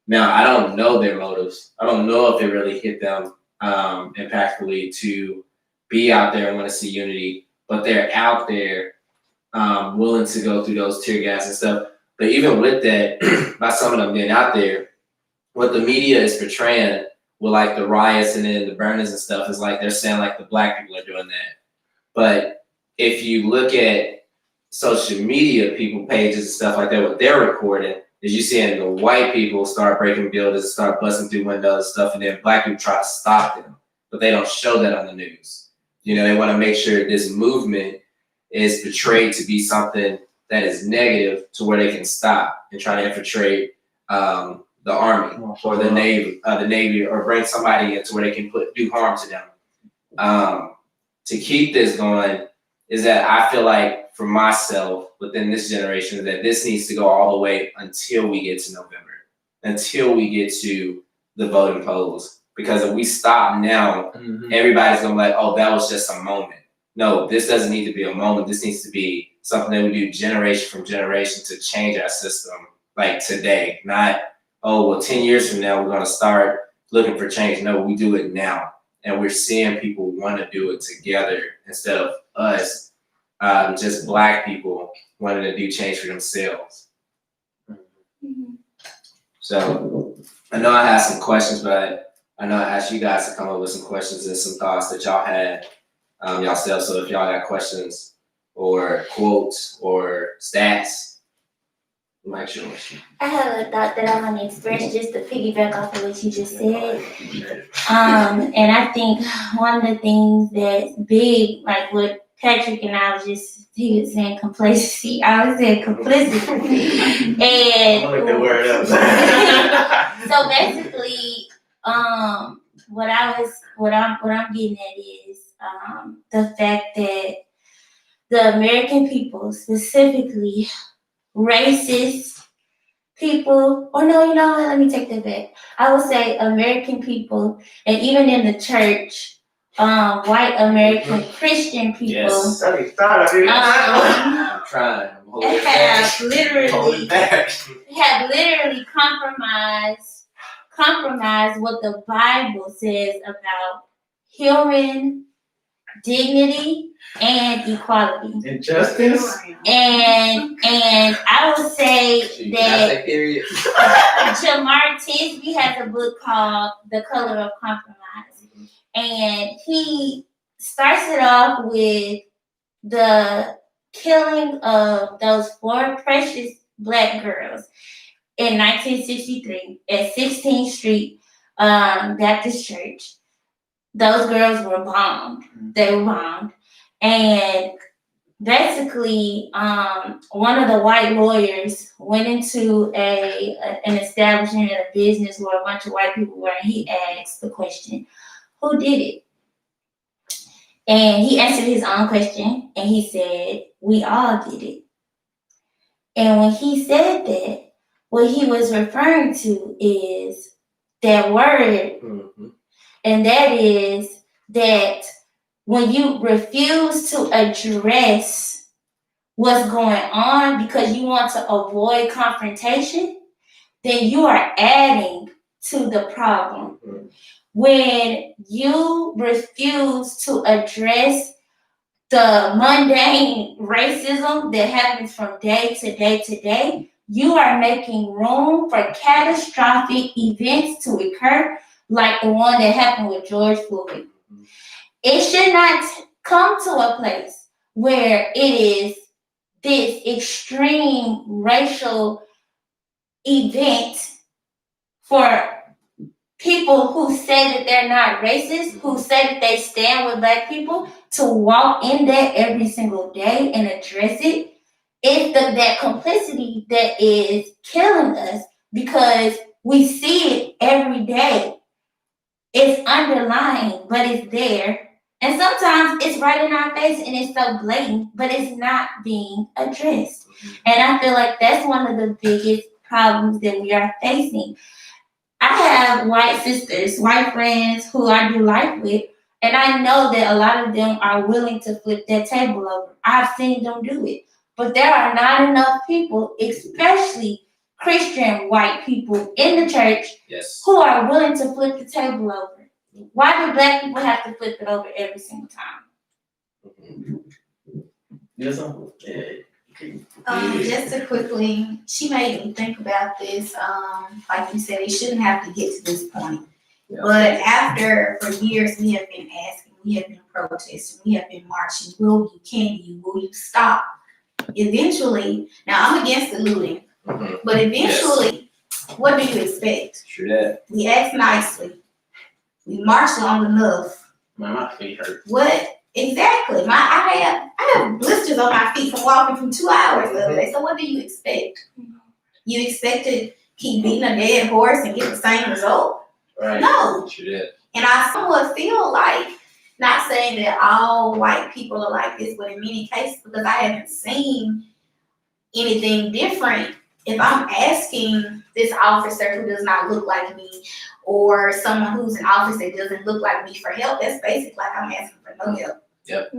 Now I don't know their motives. I don't know if it really hit them impactfully to be out there and want to see unity, but they're out there willing to go through those tear gas and stuff. But even with that, by some of them being out there, what the media is portraying with like the riots and then the burnings and stuff is like they're saying like the black people are doing that. But if you look at social media, people pages and stuff like that, what they're recording is you seeing the white people start breaking buildings, start busting through windows and stuff, and then black people try to stop them. But they don't show that on the news. You know, they want to make sure this movement is portrayed to be something that is negative to where they can stop and try to infiltrate the army or the navy, or bring somebody in to where they can do harm to them. To keep this going is that I feel like for myself within this generation that this needs to go all the way until we get to November, until we get to the voting polls. Because if we stop now, everybody's gonna be like, oh, that was just a moment. No, this doesn't need to be a moment. This needs to be something that we do generation from generation to change our system, like today. Not, oh, well, 10 years from now, we're gonna start looking for change. No, we do it now. And we're seeing people want to do it together instead of us, just black people wanting to do change for themselves. So I know I have some questions, but I know I asked you guys to come up with some questions and some thoughts that y'all had yourself. So if y'all got questions or quotes or stats, Mike's yours. I have a thought that I want to express just to piggyback off of what you just said. And I think one of the things that's big, like what Patrick and I was just, he was saying complacency. I was saying complicity. And I'll look the word up. so basically, what I'm getting at is the fact that the American people, specifically racist people, or no, you know what, let me take that back. I would say American people, and even in the church, white American Christian people, Yes. Sorry, thought of it. I'm trying. I'm holding it back. have literally Hold it back. compromised what the Bible says about human dignity and equality. Injustice. And I would say Gee, that that's a period. Jamar Tisby has a book called The Color of Compromise. And he starts it off with the killing of those 4 precious black girls in 1963 at 16th Street Baptist Church. Those girls were bombed. They were bombed. And basically, one of the white lawyers went into an establishment, a business where a bunch of white people were, and he asked the question, who did it? And he answered his own question, and he said, we all did it. And when he said that, what he was referring to is that word, and that is that when you refuse to address what's going on because you want to avoid confrontation, then you are adding to the problem. When you refuse to address the mundane racism that happens from day to day to day, you are making room for catastrophic events to occur, like the one that happened with George Floyd. It should not come to a place where it is this extreme racial event for people who say that they're not racist, who say that they stand with black people, to walk in that every single day and address it. It's that complicity that is killing us, because we see it every day. It's underlying, but it's there. And sometimes it's right in our face and it's so blatant, but it's not being addressed. And I feel like that's one of the biggest problems that we are facing. I have white sisters, white friends who I do life with, and I know that a lot of them are willing to flip that table over. I've seen them do it. But there are not enough people, especially Christian white people in the church, who are willing to flip the table over. Why do black people have to flip it over every single time? Yes, Just to quickly, she made me think about this. Like you said, it shouldn't have to get to this point. Yeah. But after, for years, we have been asking, we have been protesting, we have been marching. Will you stop? Eventually, now I'm against the looting, but eventually, what do you expect? True that. We ask nicely. We march long enough. My feet hurt. What? Exactly. I have blisters on my feet from walking from 2 hours the other day. So what do you expect? You expect to keep beating a dead horse and get the same result? Right. No. True that. And I somewhat feel like, not saying that all white people are like this, but in many cases, because I haven't seen anything different, if I'm asking this officer who does not look like me, or someone who's in office that doesn't look like me for help, that's basically like I'm asking for no help. Yep.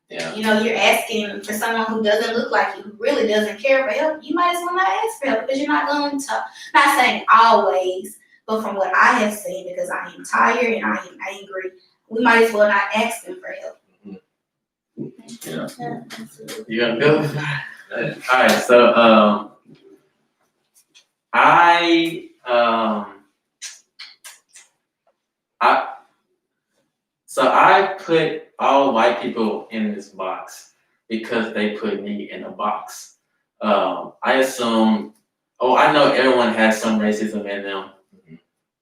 Yeah. You know, you're asking for someone who doesn't look like you, who really doesn't care for help. You might as well not ask for help, because you're not going to, not saying always, but from what I have seen, because I am tired and I am angry, we might as well not ask them for help. Yeah. You gonna go? All right. So I put all white people in this box because they put me in a box. I assume, I know everyone has some racism in them,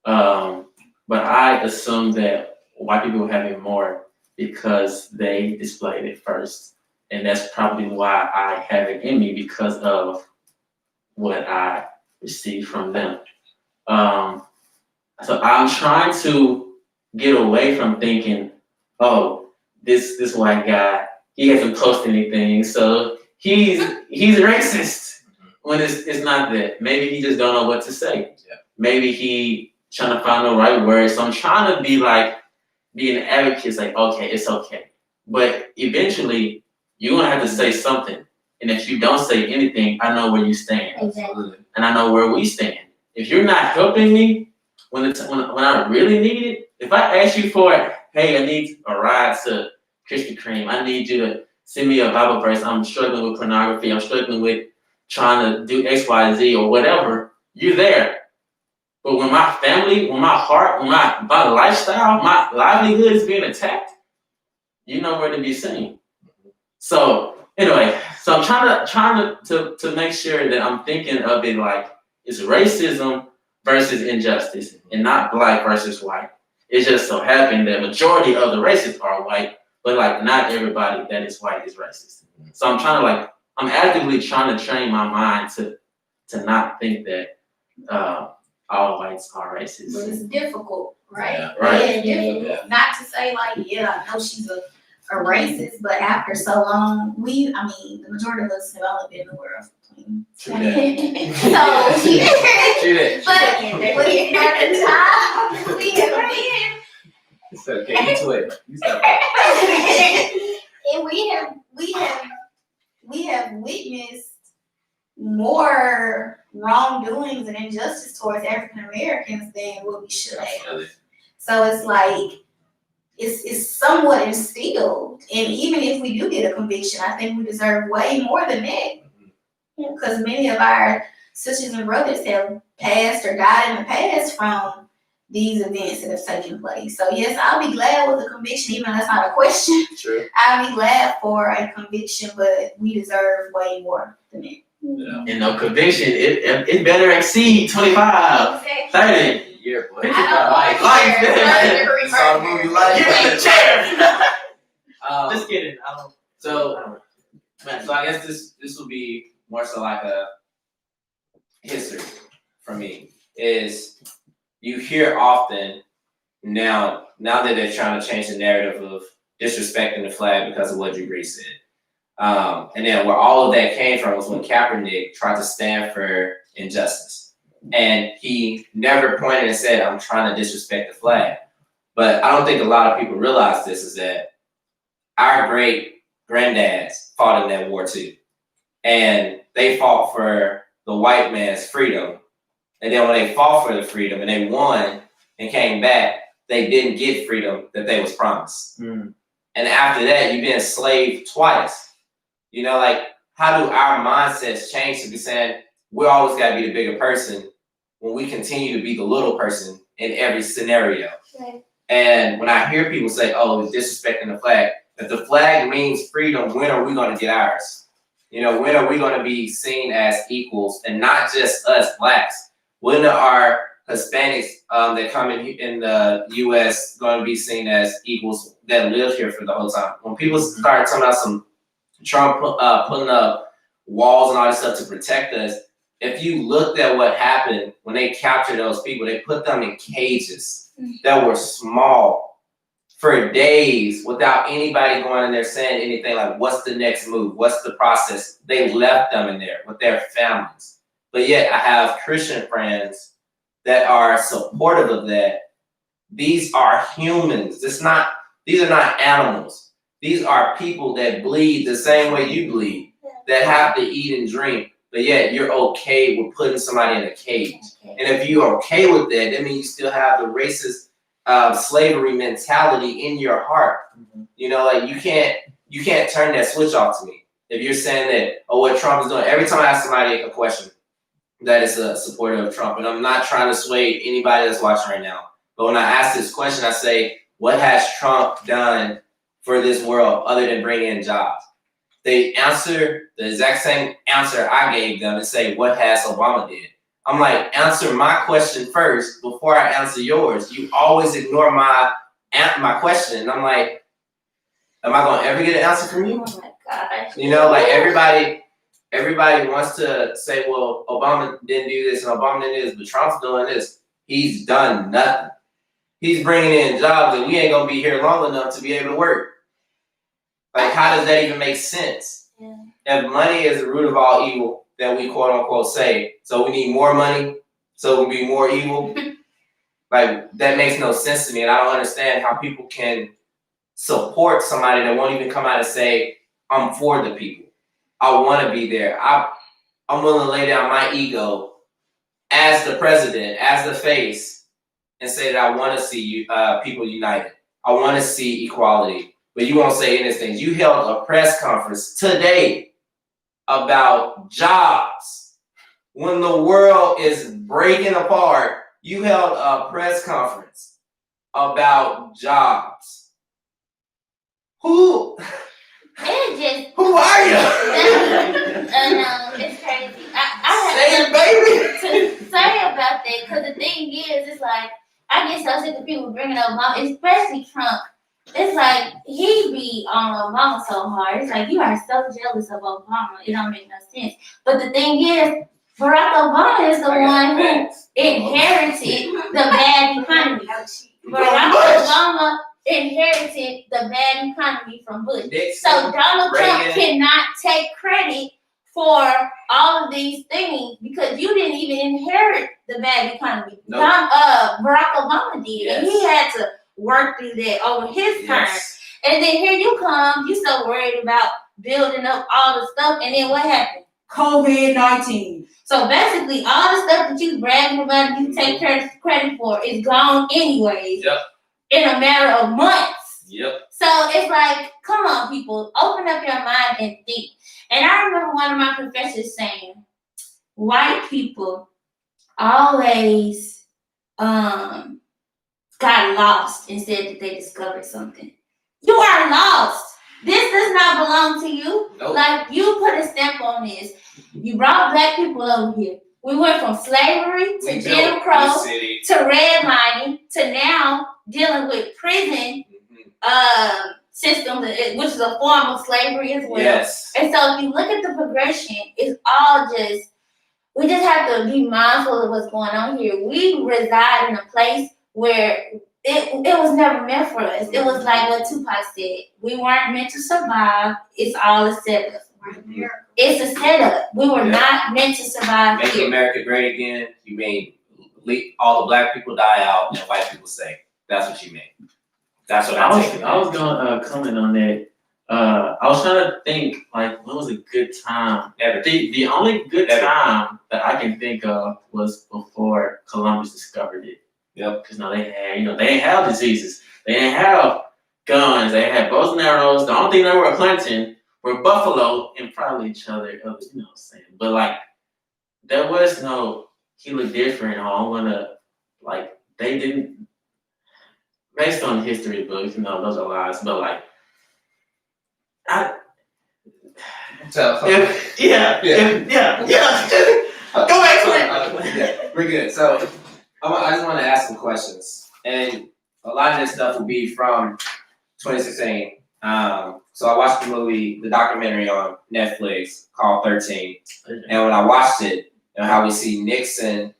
but I assume that white people have it more because they displayed it first, and that's probably why I have it in me, because of what I received from them. So I'm trying to get away from thinking, oh, this white guy, he hasn't posted anything, so he's racist when it's not that. Maybe he just don't know what to say. Yeah. Maybe he trying to find the right words. So I'm trying to be an advocate. It's like, okay, it's okay, but eventually you're gonna have to say something. And if you don't say anything, I know where you stand, Exactly. and I know where we stand. If you're not helping me when I really need it, if I ask you for it, hey, I need a ride to Krispy Kreme. I need you to send me a Bible verse. I'm struggling with pornography. I'm struggling with trying to do X, Y, Z or whatever. You're there. But when my family, when my heart, when my lifestyle, my livelihood is being attacked, you know where to be seen. So anyway, so I'm trying to make sure that I'm thinking of it like it's racism versus injustice and not black versus white. It just so happened that majority of the racists are white, but like not everybody that is white is racist. So I'm actively trying to train my mind to not think that all whites are racist. But it's difficult, right? Yeah. Right. It's difficult. Not to say like, yeah, I know she's a racist, but after so long, the majority of us have only been in the world for 20. True that. So True that. but at the time we have been It's okay. You twit. You stop that. and we have witnessed more wrongdoings and injustice towards African Americans than what we should have. So it's like it's somewhat instilled, and even if we do get a conviction, I think we deserve way more than that. Because many of our sisters and brothers have passed or died in the past from these events that have taken place. So yes, I'll be glad with a conviction, even though that's not a question. True. I'll be glad for a conviction, but we deserve way more than that. Yeah. And no conviction, it better exceed 25, 30. Yeah, boy. I Saw the movie Life. Give me the chair. Um, Just kidding. So I guess this will be more so like a history for me. Is you hear often now that they're trying to change the narrative of disrespecting the flag because of what Drew Brees said. And then where all of that came from was when Kaepernick tried to stand for injustice. And he never pointed and said, I'm trying to disrespect the flag. But I don't think a lot of people realize this, is that our great granddads fought in that war too. And they fought for the white man's freedom. And then when they fought for the freedom and they won and came back, they didn't get freedom that they was promised. Mm. And after that, you've been enslaved twice. You know, like, how do our mindsets change to be saying we always got to be the bigger person when we continue to be the little person in every scenario? Right. And when I hear people say, oh, it's disrespecting the flag, if the flag means freedom, when are we going to get ours? You know, when are we going to be seen as equals, and not just us blacks? When are Hispanics that come in the U.S. going to be seen as equals that live here for the whole time? When people start talking about some Trump putting up walls and all this stuff to protect us, if you looked at what happened when they captured those people, they put them in cages that were small for days without anybody going in there saying anything like, what's the next move? What's the process? They left them in there with their families. But yet I have Christian friends that are supportive of that. These are humans. These are not animals. These are people that bleed the same way you bleed, that have to eat and drink, but yet you're okay with putting somebody in a cage. And if you're okay with that means you still have the racist slavery mentality in your heart. Mm-hmm. You know, like you can't turn that switch off to me. If you're saying that, oh, what Trump is doing, every time I ask somebody a question that is a supporter of Trump, and I'm not trying to sway anybody that's watching right now, but when I ask this question, I say, what has Trump done for this world other than bring in jobs? They answer the exact same answer I gave them and say, what has Obama did? I'm like, answer my question first before I answer yours. You always ignore my question. And I'm like, am I going to ever get an answer from you? Oh my gosh. You know, like everybody wants to say, well, Obama didn't do this and Obama didn't do this, but Trump's doing this. He's done nothing. He's bringing in jobs and we ain't going to be here long enough to be able to work. Like, how does that even make sense? Yeah. If money is the root of all evil, then we quote unquote say, so we need more money, so we'll be more evil. Like, that makes no sense to me, and I don't understand how people can support somebody that won't even come out and say, I'm for the people. I want to be there. I'm willing to lay down my ego as the president, as the face, and say that I want to see people united. I want to see equality. But you won't say anything. You held a press conference today about jobs. When the world is breaking apart, you held a press conference about jobs. Who are you? It's crazy. Say it, baby. To say about that, because the thing is, it's like, I get so sick of people bringing up Obama, especially Trump. It's like, he be on Obama so hard. It's like, you are so jealous of Obama. It don't make no sense. But the thing is, Barack Obama is the one who inherited the bad economy. Barack Obama inherited the bad economy from Bush. So Donald Trump cannot take credit for all of these things because you didn't even inherit the bad economy. Nope. Barack Obama did, Yes. and he had to work through that over his term. Yes. And then here you come, you so worried about building up all the stuff, and then what happened? COVID-19. So basically, all the stuff that you bragging about, you take credit for, is gone anyways. Yep. In a matter of months. Yep. So it's like, come on, people, open up your mind and think. And I remember one of my professors saying, white people always got lost and said that they discovered something. You are lost. This does not belong to you. Nope. Like, you put a stamp on this. You brought black people over here. We went from slavery to Jim Crow to redlining to now dealing with prison system, which is a form of slavery as well. Yes. And so if you look at the progression, it's all just, we just have to be mindful of what's going on here. We reside in a place where it was never meant for us. It was like what Tupac said. We weren't meant to survive. It's all a setup. It's a setup. We were not meant to survive Make here. America great again. You mean all the black people die out and white people stay. That's what you mean. That's what I take. I was going to comment on that. I was trying to think, like, what was a good time? The only good time that I can think of was before Columbus discovered it. Yep. Because they didn't have diseases. They didn't have guns. They had bows and arrows. The only thing they were hunting were buffalo and probably each other. You know what I'm saying? But, like, there was no, he looked different. They didn't, based on history books, those are lies. But, like, yeah. Go back to it. We're good. So I just want to ask some questions, and a lot of this stuff will be from 2016. So I watched the documentary on Netflix called 13, and when I watched it, how we see Nixon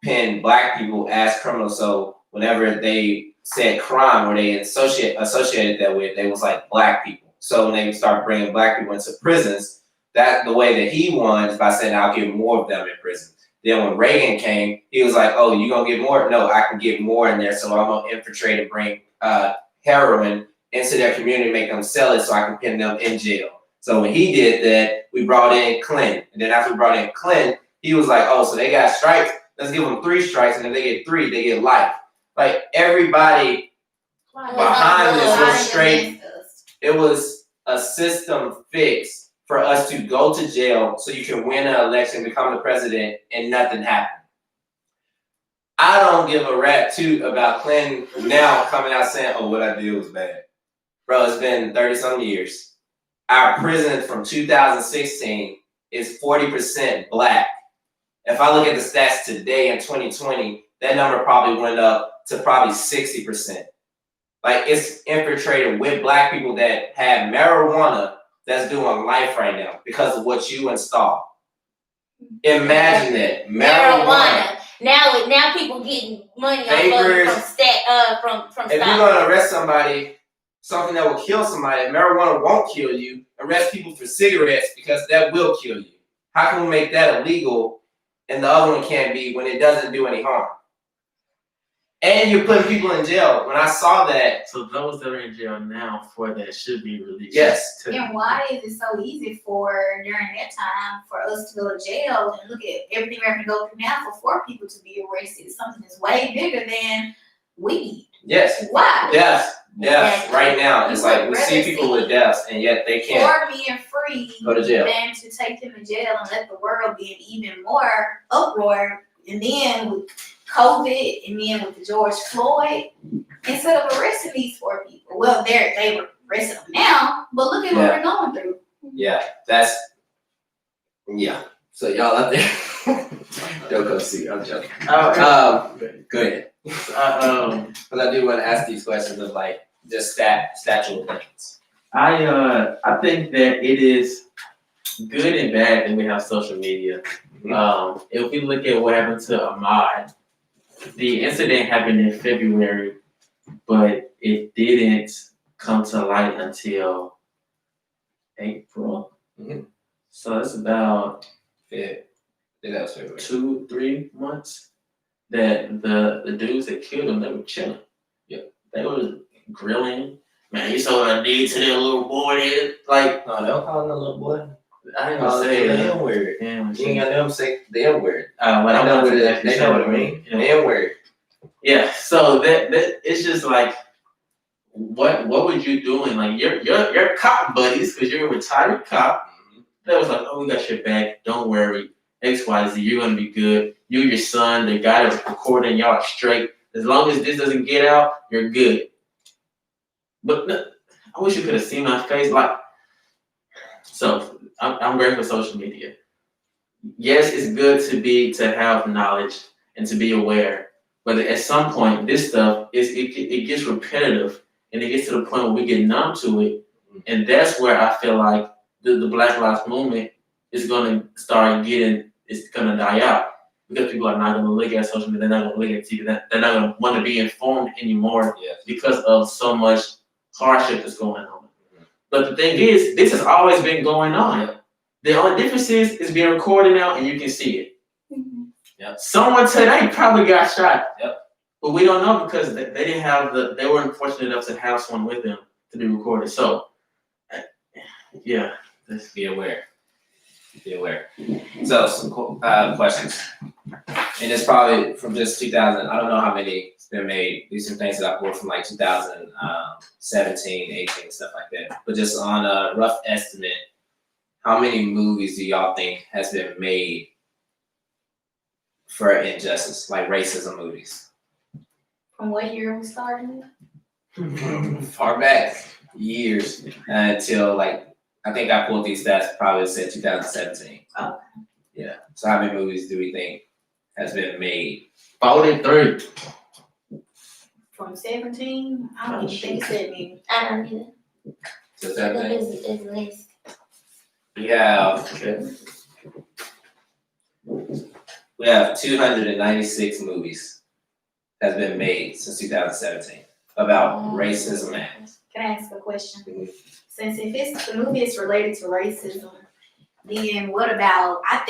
pin black people as criminals. So whenever they said crime or they associated that with, they was like black people. So when they start bringing black people into prisons, that the way that he won is by saying, I'll get more of them in prison. Then when Reagan came, he was like, oh, you gonna get more? No, I can get more in there. So I'm gonna infiltrate and bring heroin into their community, make them sell it so I can pin them in jail. So when he did that, we brought in Clinton. And then after we brought in Clinton, he was like, oh, so they got strikes? Let's give them 3 strikes. And if they get 3, they get life. Like, everybody behind this was straight. It was a system fix for us to go to jail so you can win an election, become the president, and nothing happened. I don't give a rat toot about Clinton now coming out saying, oh, what I did was bad. Bro, it's been 30-some years. Our prison from 2016 is 40% black. If I look at the stats today in 2020, that number probably went up to probably 60%. Like, it's infiltrated with black people that have marijuana that's doing life right now because of what you installed. Imagine that. Marijuana. Now people getting money Papers. from If you're gonna arrest somebody something that will kill somebody, if marijuana won't kill you, arrest people for cigarettes because that will kill you. How can we make that illegal and the other one can't be when it doesn't do any harm? And you're putting people in jail. When I saw that, So those that are in jail now for that should be released. yes. And why is it so easy for during that time for us to go to jail and look at everything we're gonna go through now for 4 people to be arrested? Something that's way bigger than weed. Yes. Why? Deaths. Exactly. Right now. It's You like would we see rather people see with deaths and yet they can't 4 being free go to jail. than to take them to jail and let the world be in even more uproar. And then with COVID, and then with the George Floyd, instead of arresting these 4 people, well, they were arresting them now, but look at what we're going through. Yeah. Yeah. So y'all out there, don't come see. I'm joking. Go ahead. But I do want to ask these questions of like just statute things. I think that it is good and bad that we have social media. If we look at what happened to Ahmad, the incident happened in February, but it didn't come to light until April. Mhm. So that's about Yeah. That was February. 2-3 months that the dudes that killed him, they were chilling. Yep. They were grilling. Man, you saw what I did to that little boy there? Like, No, don't call him a little boy. I ain't gonna say the that. N word. Yeah, You ain't got them say the N word. but I'm not gonna They know what I mean. The N word. Yeah, so that it's just like, what was you doing? Like your cop buddies, because you're a retired cop. That was like, oh, we got your back. Don't worry. XYZ, you're gonna be good. You, your son, the guy that's recording y'all are straight. As long as this doesn't get out, you're good. But no, I wish you could have seen my face. Like, so I'm grateful for social media. Yes, it's good to have knowledge and to be aware. But at some point, this stuff it gets repetitive, and it gets to the point where we get numb to it, and that's where I feel like the Black Lives Movement is gonna start getting. It's gonna die out because people are not gonna look at social media. They're not gonna look at TV. They're not gonna want to be informed anymore because of so much hardship that's going on. But the thing is, this has always been going on. The only difference is it's being recorded now and you can see it. Yep. Someone today probably got shot. Yep. But we don't know because they didn't have they weren't fortunate enough to have someone with them to be recorded. So, yeah. Be aware. Be aware. So some questions. And it's probably from just 2000. I don't know how many it's been made. These are things that I pulled from like 2017, 18, stuff like that. But just on a rough estimate, how many movies do y'all think has been made for injustice, like racism movies? From what year we started? Far back, years, until like, I think I pulled these stats, probably said 2017. Oh. Yeah. So how many movies do we think has been made? 43. From 17? I don't even think it's that many. I don't either. So It's 17. less. We have 296 movies has been made since 2017 about racism acts. Can I ask a question? Mhm. Since if the movie is related to racism, then what about, I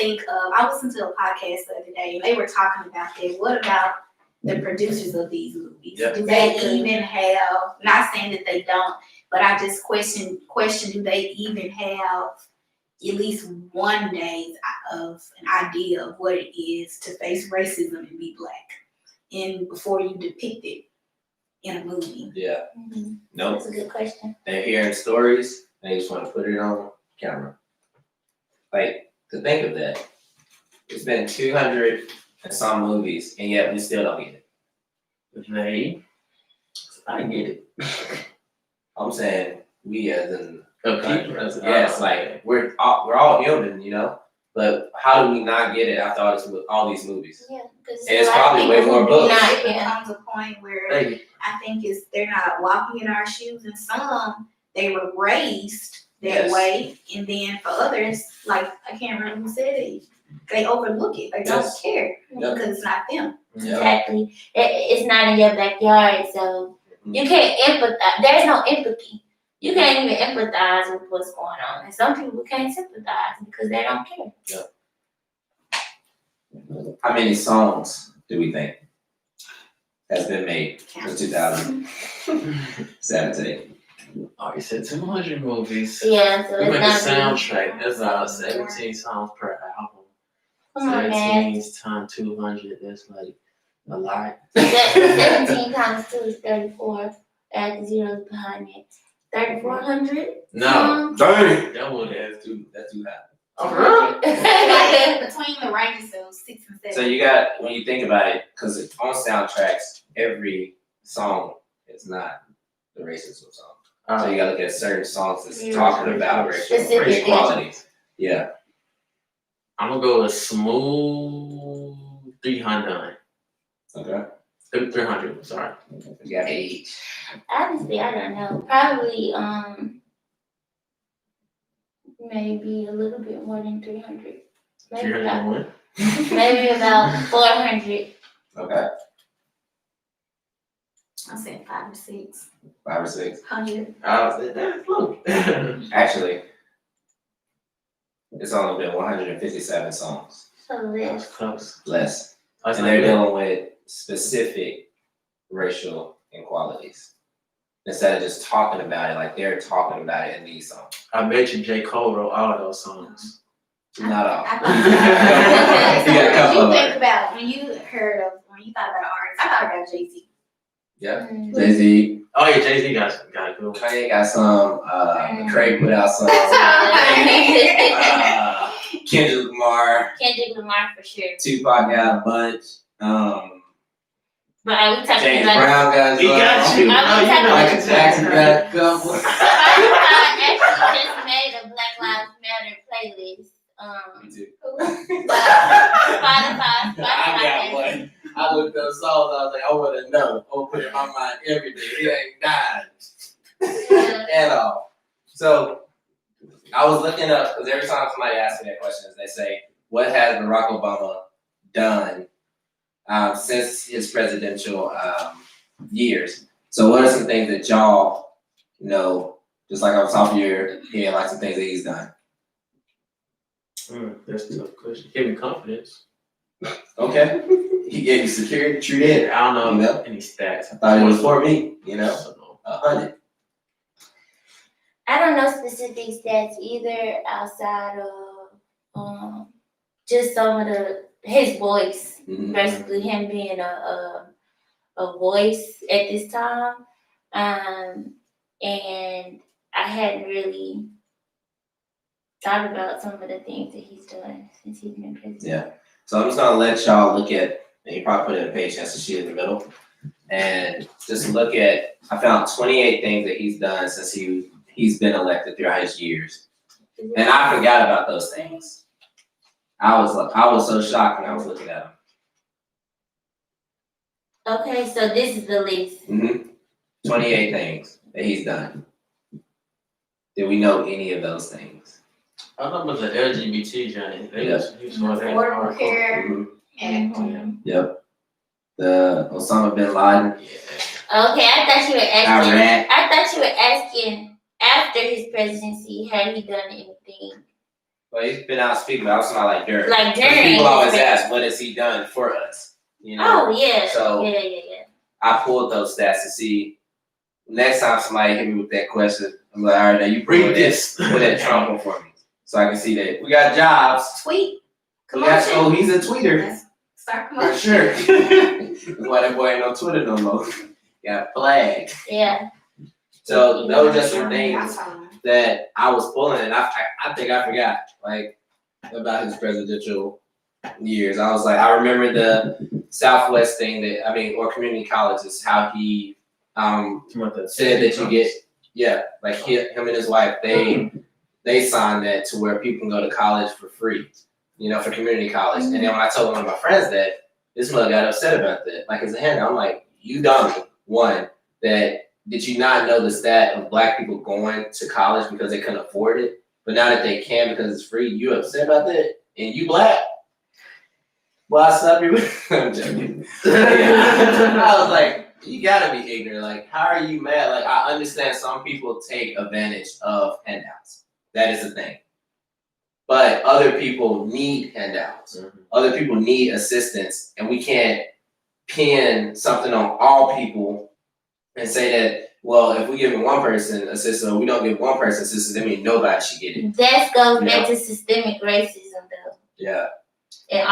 listened to a podcast the other day and they were talking about that. What about the producers of these movies? Yep. Do they even have, not saying that they don't, but I just question, do they even have at least one day of an idea of what it is to face racism and be Black, and before you depict it in a movie? Yeah. Mm-hmm. Nope. That's a good question. They're hearing stories, they just want to put it on camera. Like, to think of that, it's been 200 and some movies, and yet we still don't get it. I get it. I'm saying we as in People, yes, like we're all human, you know. But how do we not get it after all these movies? Yeah, because And it's probably way more books. It becomes a point where I think they're not walking in our shoes, and some they were raised that way, and then for others, like I can't remember who said it, they overlook it, they don't care because it's not them. Exactly. It's not in your backyard, so You can't empathize. There's no empathy. You can't even empathize with what's going on. And some people can't sympathize because they don't care. How many songs do we think has been made since 2017? Oh, you said 200 movies. Yeah, so We it's make a not soundtrack. That's 17 songs per album. Come on, man. 17 times 200. That's like a lot. 17 times 2 is 34. Add the zeros behind it. 3,400? No. Dang! That would That's too high. Oh, really? Like between the ranges of 6 and 7. So you got, when you think about it, because on soundtracks, every song is not the racism song. So you gotta look at certain songs that's talking about racial qualities. Yeah. I'm gonna go with smooth 300. Okay. 300. Sorry. We got age. Honestly, I don't know. Probably, maybe a little bit more than 300. Maybe about 400. Okay. I said 5 or 6. 5 or 6. 100. That's look. Actually, it's only been 157 songs. So That's less. close. Less. That's And they're dealing with specific racial inequalities. Instead of just talking about it, like they're talking about it in these songs. I bet you J. Cole wrote all of those songs. Not all. I You got a couple you of think them. about when you thought about artists, I thought about Jay-Z. Yeah. Mm. Jay-Z. Oh yeah, Jay-Z got a good one. Kanye got some. Craig put out some. Kendrick Lamar. Kendrick Lamar for sure. Tupac got a bunch. But are we talking James about Brown got He got you. I was Oh, you know Michael it's Jackson got a couple. Spotify actually just made a Black Lives Matter playlist. Me too. Spotify. I got one. I looked up songs. I was like, I want to know. I'm gonna put it in my mind every day. It ain't dying at all. So I was looking up because every time somebody asks me that question, they say, "What has Barack Obama done since his presidential years?" So what are some things that y'all know? Just like off the top of your head, like some things that he's done. That's a tough question. Give me confidence. Okay. He gave you security, true that. I don't know You know? any stats. I thought it was for me, you know? So, 100. I don't know specific stats either outside of just some of his voice. Mhm. Basically him being a voice at this time. And I hadn't really thought about some of the things that he's done since he's been president. Yeah. So I'm just gonna let y'all look at, and you probably put it in a page, that's the sheet in the middle. And just look at, I found 28 things that he's done since he's been elected throughout his years. And I forgot about those things. I was so shocked when I was looking at them. Okay, so this is the list. 28 things that he's done. Did we know any of those things? I remember the LGBT journey. He was one of that Affordable hardcore. care. Mhm. Mhm. Yep. The Osama bin Laden. Yeah. Okay, I thought you were asking. Iraq. I thought you were asking after his presidency, had he done anything? Well, he's been out speaking, but I was talking about like during. Like Because during people his always presidency. ask, what has he done for us? You know? Oh yeah. So- yeah. I pulled those stats to see. Next time somebody hit me with that question, I'm like, all right, now you bring Read this. this. Put that Trump one for me, so I can see that we got jobs. Tweet. We got, Commotion. oh, he's a tweeter Let's start for commotion. sure. That's why that boy ain't no Twitter no more. Got flagged. Yeah. So those are just some I things saw him. that I was pulling, and I think I forgot like about his presidential years. I was like, I remember the Southwest thing or community colleges, how he said that you get, like him and his wife, they signed that to where people can go to college for free, for community college. And then when I told one of my friends that, this mother got upset about that. Like as a hand, I'm like, you dummy. One, did you not know the stat of Black people going to college because they couldn't afford it? But now that they can because it's free, you upset about that? And you Black? Well, I stop you. I'm joking. I was like, You gotta be ignorant. Like, how are you mad? Like, I understand some people take advantage of handouts. That is the thing. But other people need handouts. Mm-hmm. Other people need assistance, and we can't pin something on all people and say that, well, if we give one person assistance or we don't give one person assistance, that means nobody should get it. That goes back to systemic racism, though. Yeah. And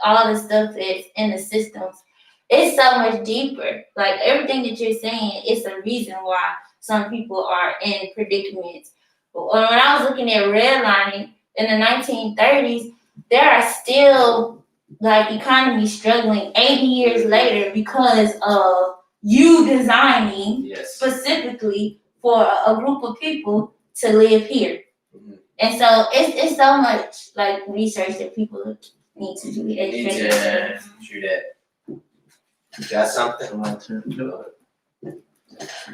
all the stuff that's in the systems. It's so much deeper. Like everything that you're saying, it's a reason why some people are in predicaments. But when I was looking at redlining in the 1930s, there are still like economies struggling 80 years later because of you designing Yes. specifically for a group of people to live here. Mm-hmm. And so it's so much like research that people need to do. Yeah, true that. You got something? I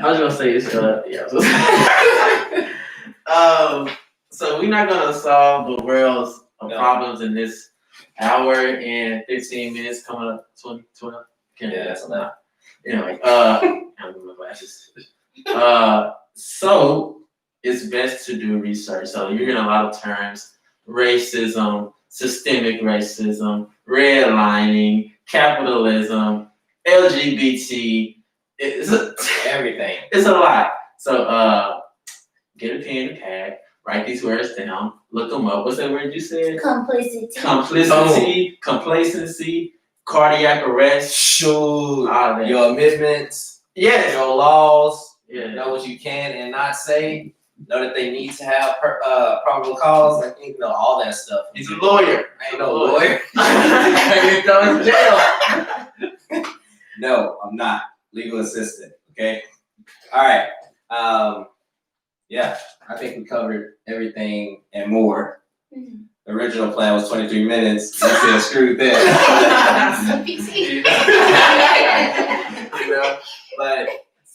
was gonna say it's yeah. So we're not gonna solve the world's problems in this hour and 15 minutes. Coming up 20. Yeah, that's a lot. Anyway, I don't know my glasses. So it's best to do research. So you're getting a lot of terms: racism, systemic racism, redlining, capitalism, LGBT. Everything. It's a lot. So get a pen and pad, write these words down, look them up. What's that word you said? Complicity. Complacency, cardiac arrest. Shoot. All that. Your amendments. Yes. Your laws. Yeah. Know what you can and not say. Know that they need to have probable cause. Like, you know, all that stuff. He's a lawyer. I ain't no lawyer. I get thrown in jail. No, I'm not. Legal assistant. Okay. All right. Yeah, I think we covered everything and more. Mm-hmm. The original plan was 23 minutes. You said screw that. You know, but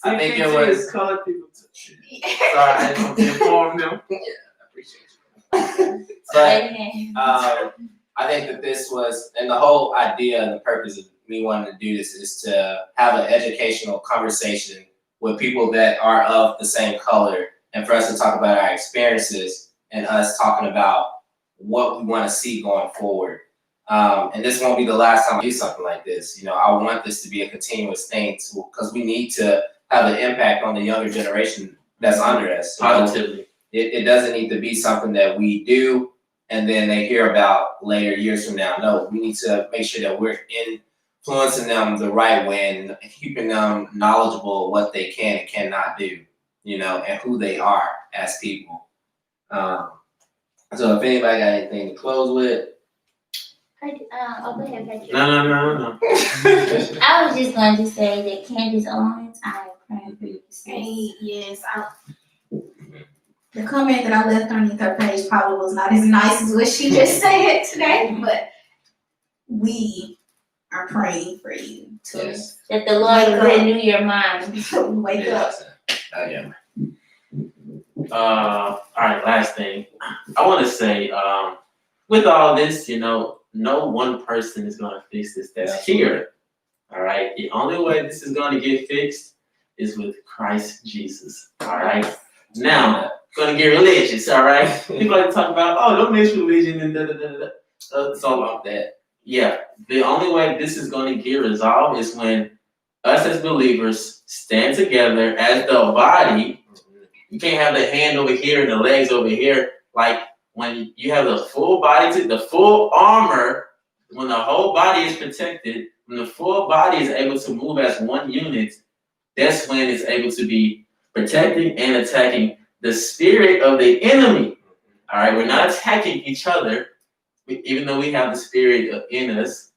I think it was. Color people to sorry, I just want to inform them. Yeah, I appreciate you. But I think that this was, and the whole idea and the purpose of me wanting to do this is to have an educational conversation with people that are of the same color, and for us to talk about our experiences and us talking about what we want to see going forward. And this won't be the last time I do something like this. You know, I want this to be a continuous thing because we need to have an impact on the younger generation that's under us. Positively. It doesn't need to be something that we do and then they hear about later years from now. No, we need to make sure that we're influencing them the right way and keeping them knowledgeable of what they can and cannot do, you know, and who they are as people. So if anybody got anything to close with. Go ahead, Patrick. No. I was just going to say that Candace Owens, I am praying for you. Hey, yes, the comment that I left underneath her page probably was not as nice as what she just said today, but we are praying for you to Yes. That the Lord will renew your mind. wake up. Yeah. All right, last thing. I want to say, with all this, you know, no one person is going to fix this that's here. All right. The only way this is going to get fixed is with Christ Jesus. All right. Now, going to get religious. All right. People like to talk about, oh, don't mix religion and da da da da. So about that. Yeah. The only way this is going to get resolved is when us as believers stand together as the body. You can't have the hand over here and the legs over here. Like when you have the full body, the full armor, when the whole body is protected, when the full body is able to move as one unit, that's when it's able to be protecting and attacking the spirit of the enemy. All right, we're not attacking each other, even though we have the spirit in us.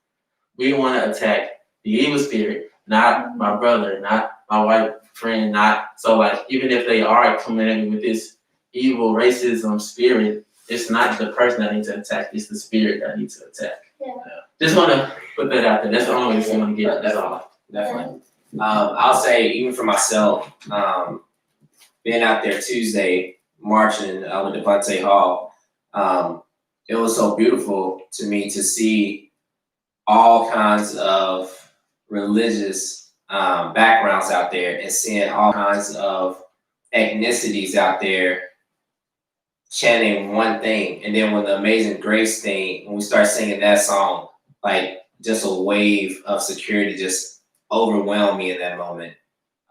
We want to attack the evil spirit, not my brother, not my white friend, not so like even if they are coming at me with this evil racism spirit, it's not the person that needs to attack, it's the spirit that needs to attack. Yeah. Just want to put that out there. That's the only way it's going to get resolved. Definitely. I'll say, even for myself, being out there Tuesday marching with Devontae Hall, it was so beautiful to me to see all kinds of religious backgrounds out there and seeing all kinds of ethnicities out there chanting one thing. And then when the Amazing Grace thing, when we start singing that song, like just a wave of security just overwhelmed me in that moment.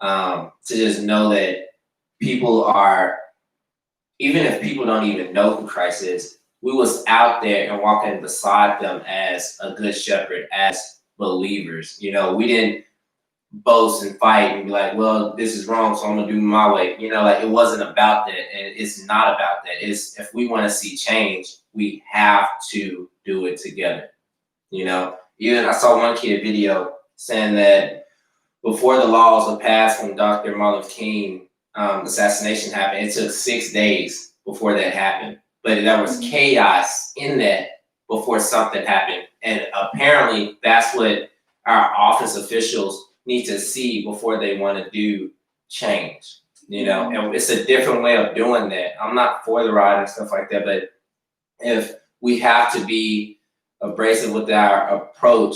To just know that people are, even if people don't even know who Christ is, we was out there and walking beside them as a good shepherd, as believers. You know, we didn't boast and fight and be like, well, this is wrong, so I'm gonna do it my way. You know, like it wasn't about that, and it's not about that. It's if we want to see change, we have to do it together. You know, even I saw one kid video saying that before the laws were passed when Dr. Martin Luther King assassination happened, it took 6 days before that happened. But there was chaos in that before something happened. And apparently that's what our office officials need to see before they want to do change. You know, and it's a different way of doing that. I'm not for the riot and stuff like that, but if we have to be abrasive with our approach,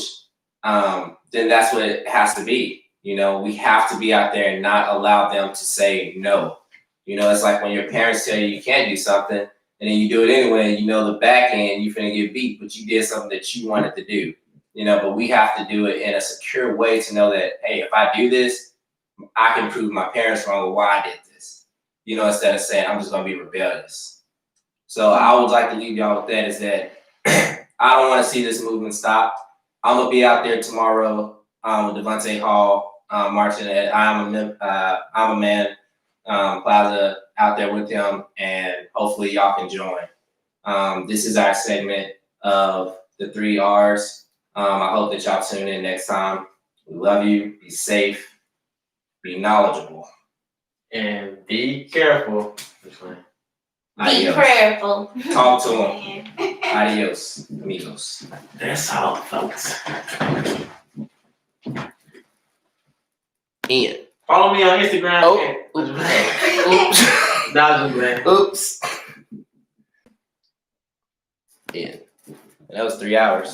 then that's what it has to be. You know, we have to be out there and not allow them to say no. You know, it's like when your parents tell you can't do something and then you do it anyway, you know the back end, you're finna get beat, but you did something that you wanted to do. You know, but we have to do it in a secure way to know that, hey, if I do this, I can prove my parents wrong with why I did this. You know, instead of saying I'm just gonna be rebellious. So I would like to leave y'all with that is that I don't want to see this movement stop. I'm gonna be out there tomorrow with Devontae Hall marching at I'm a Man Plaza out there with him, and hopefully y'all can join. This is our segment of the 3 R's. I hope that y'all tune in next time. We love you. Be safe. Be knowledgeable. And be careful. Be Adios. prayerful. Talk to them. Adios, amigos. That's all, folks. Ian. Follow me on Instagram. Oh. Oops. Nah, just playing. Oops. Ian. That was 3 hours.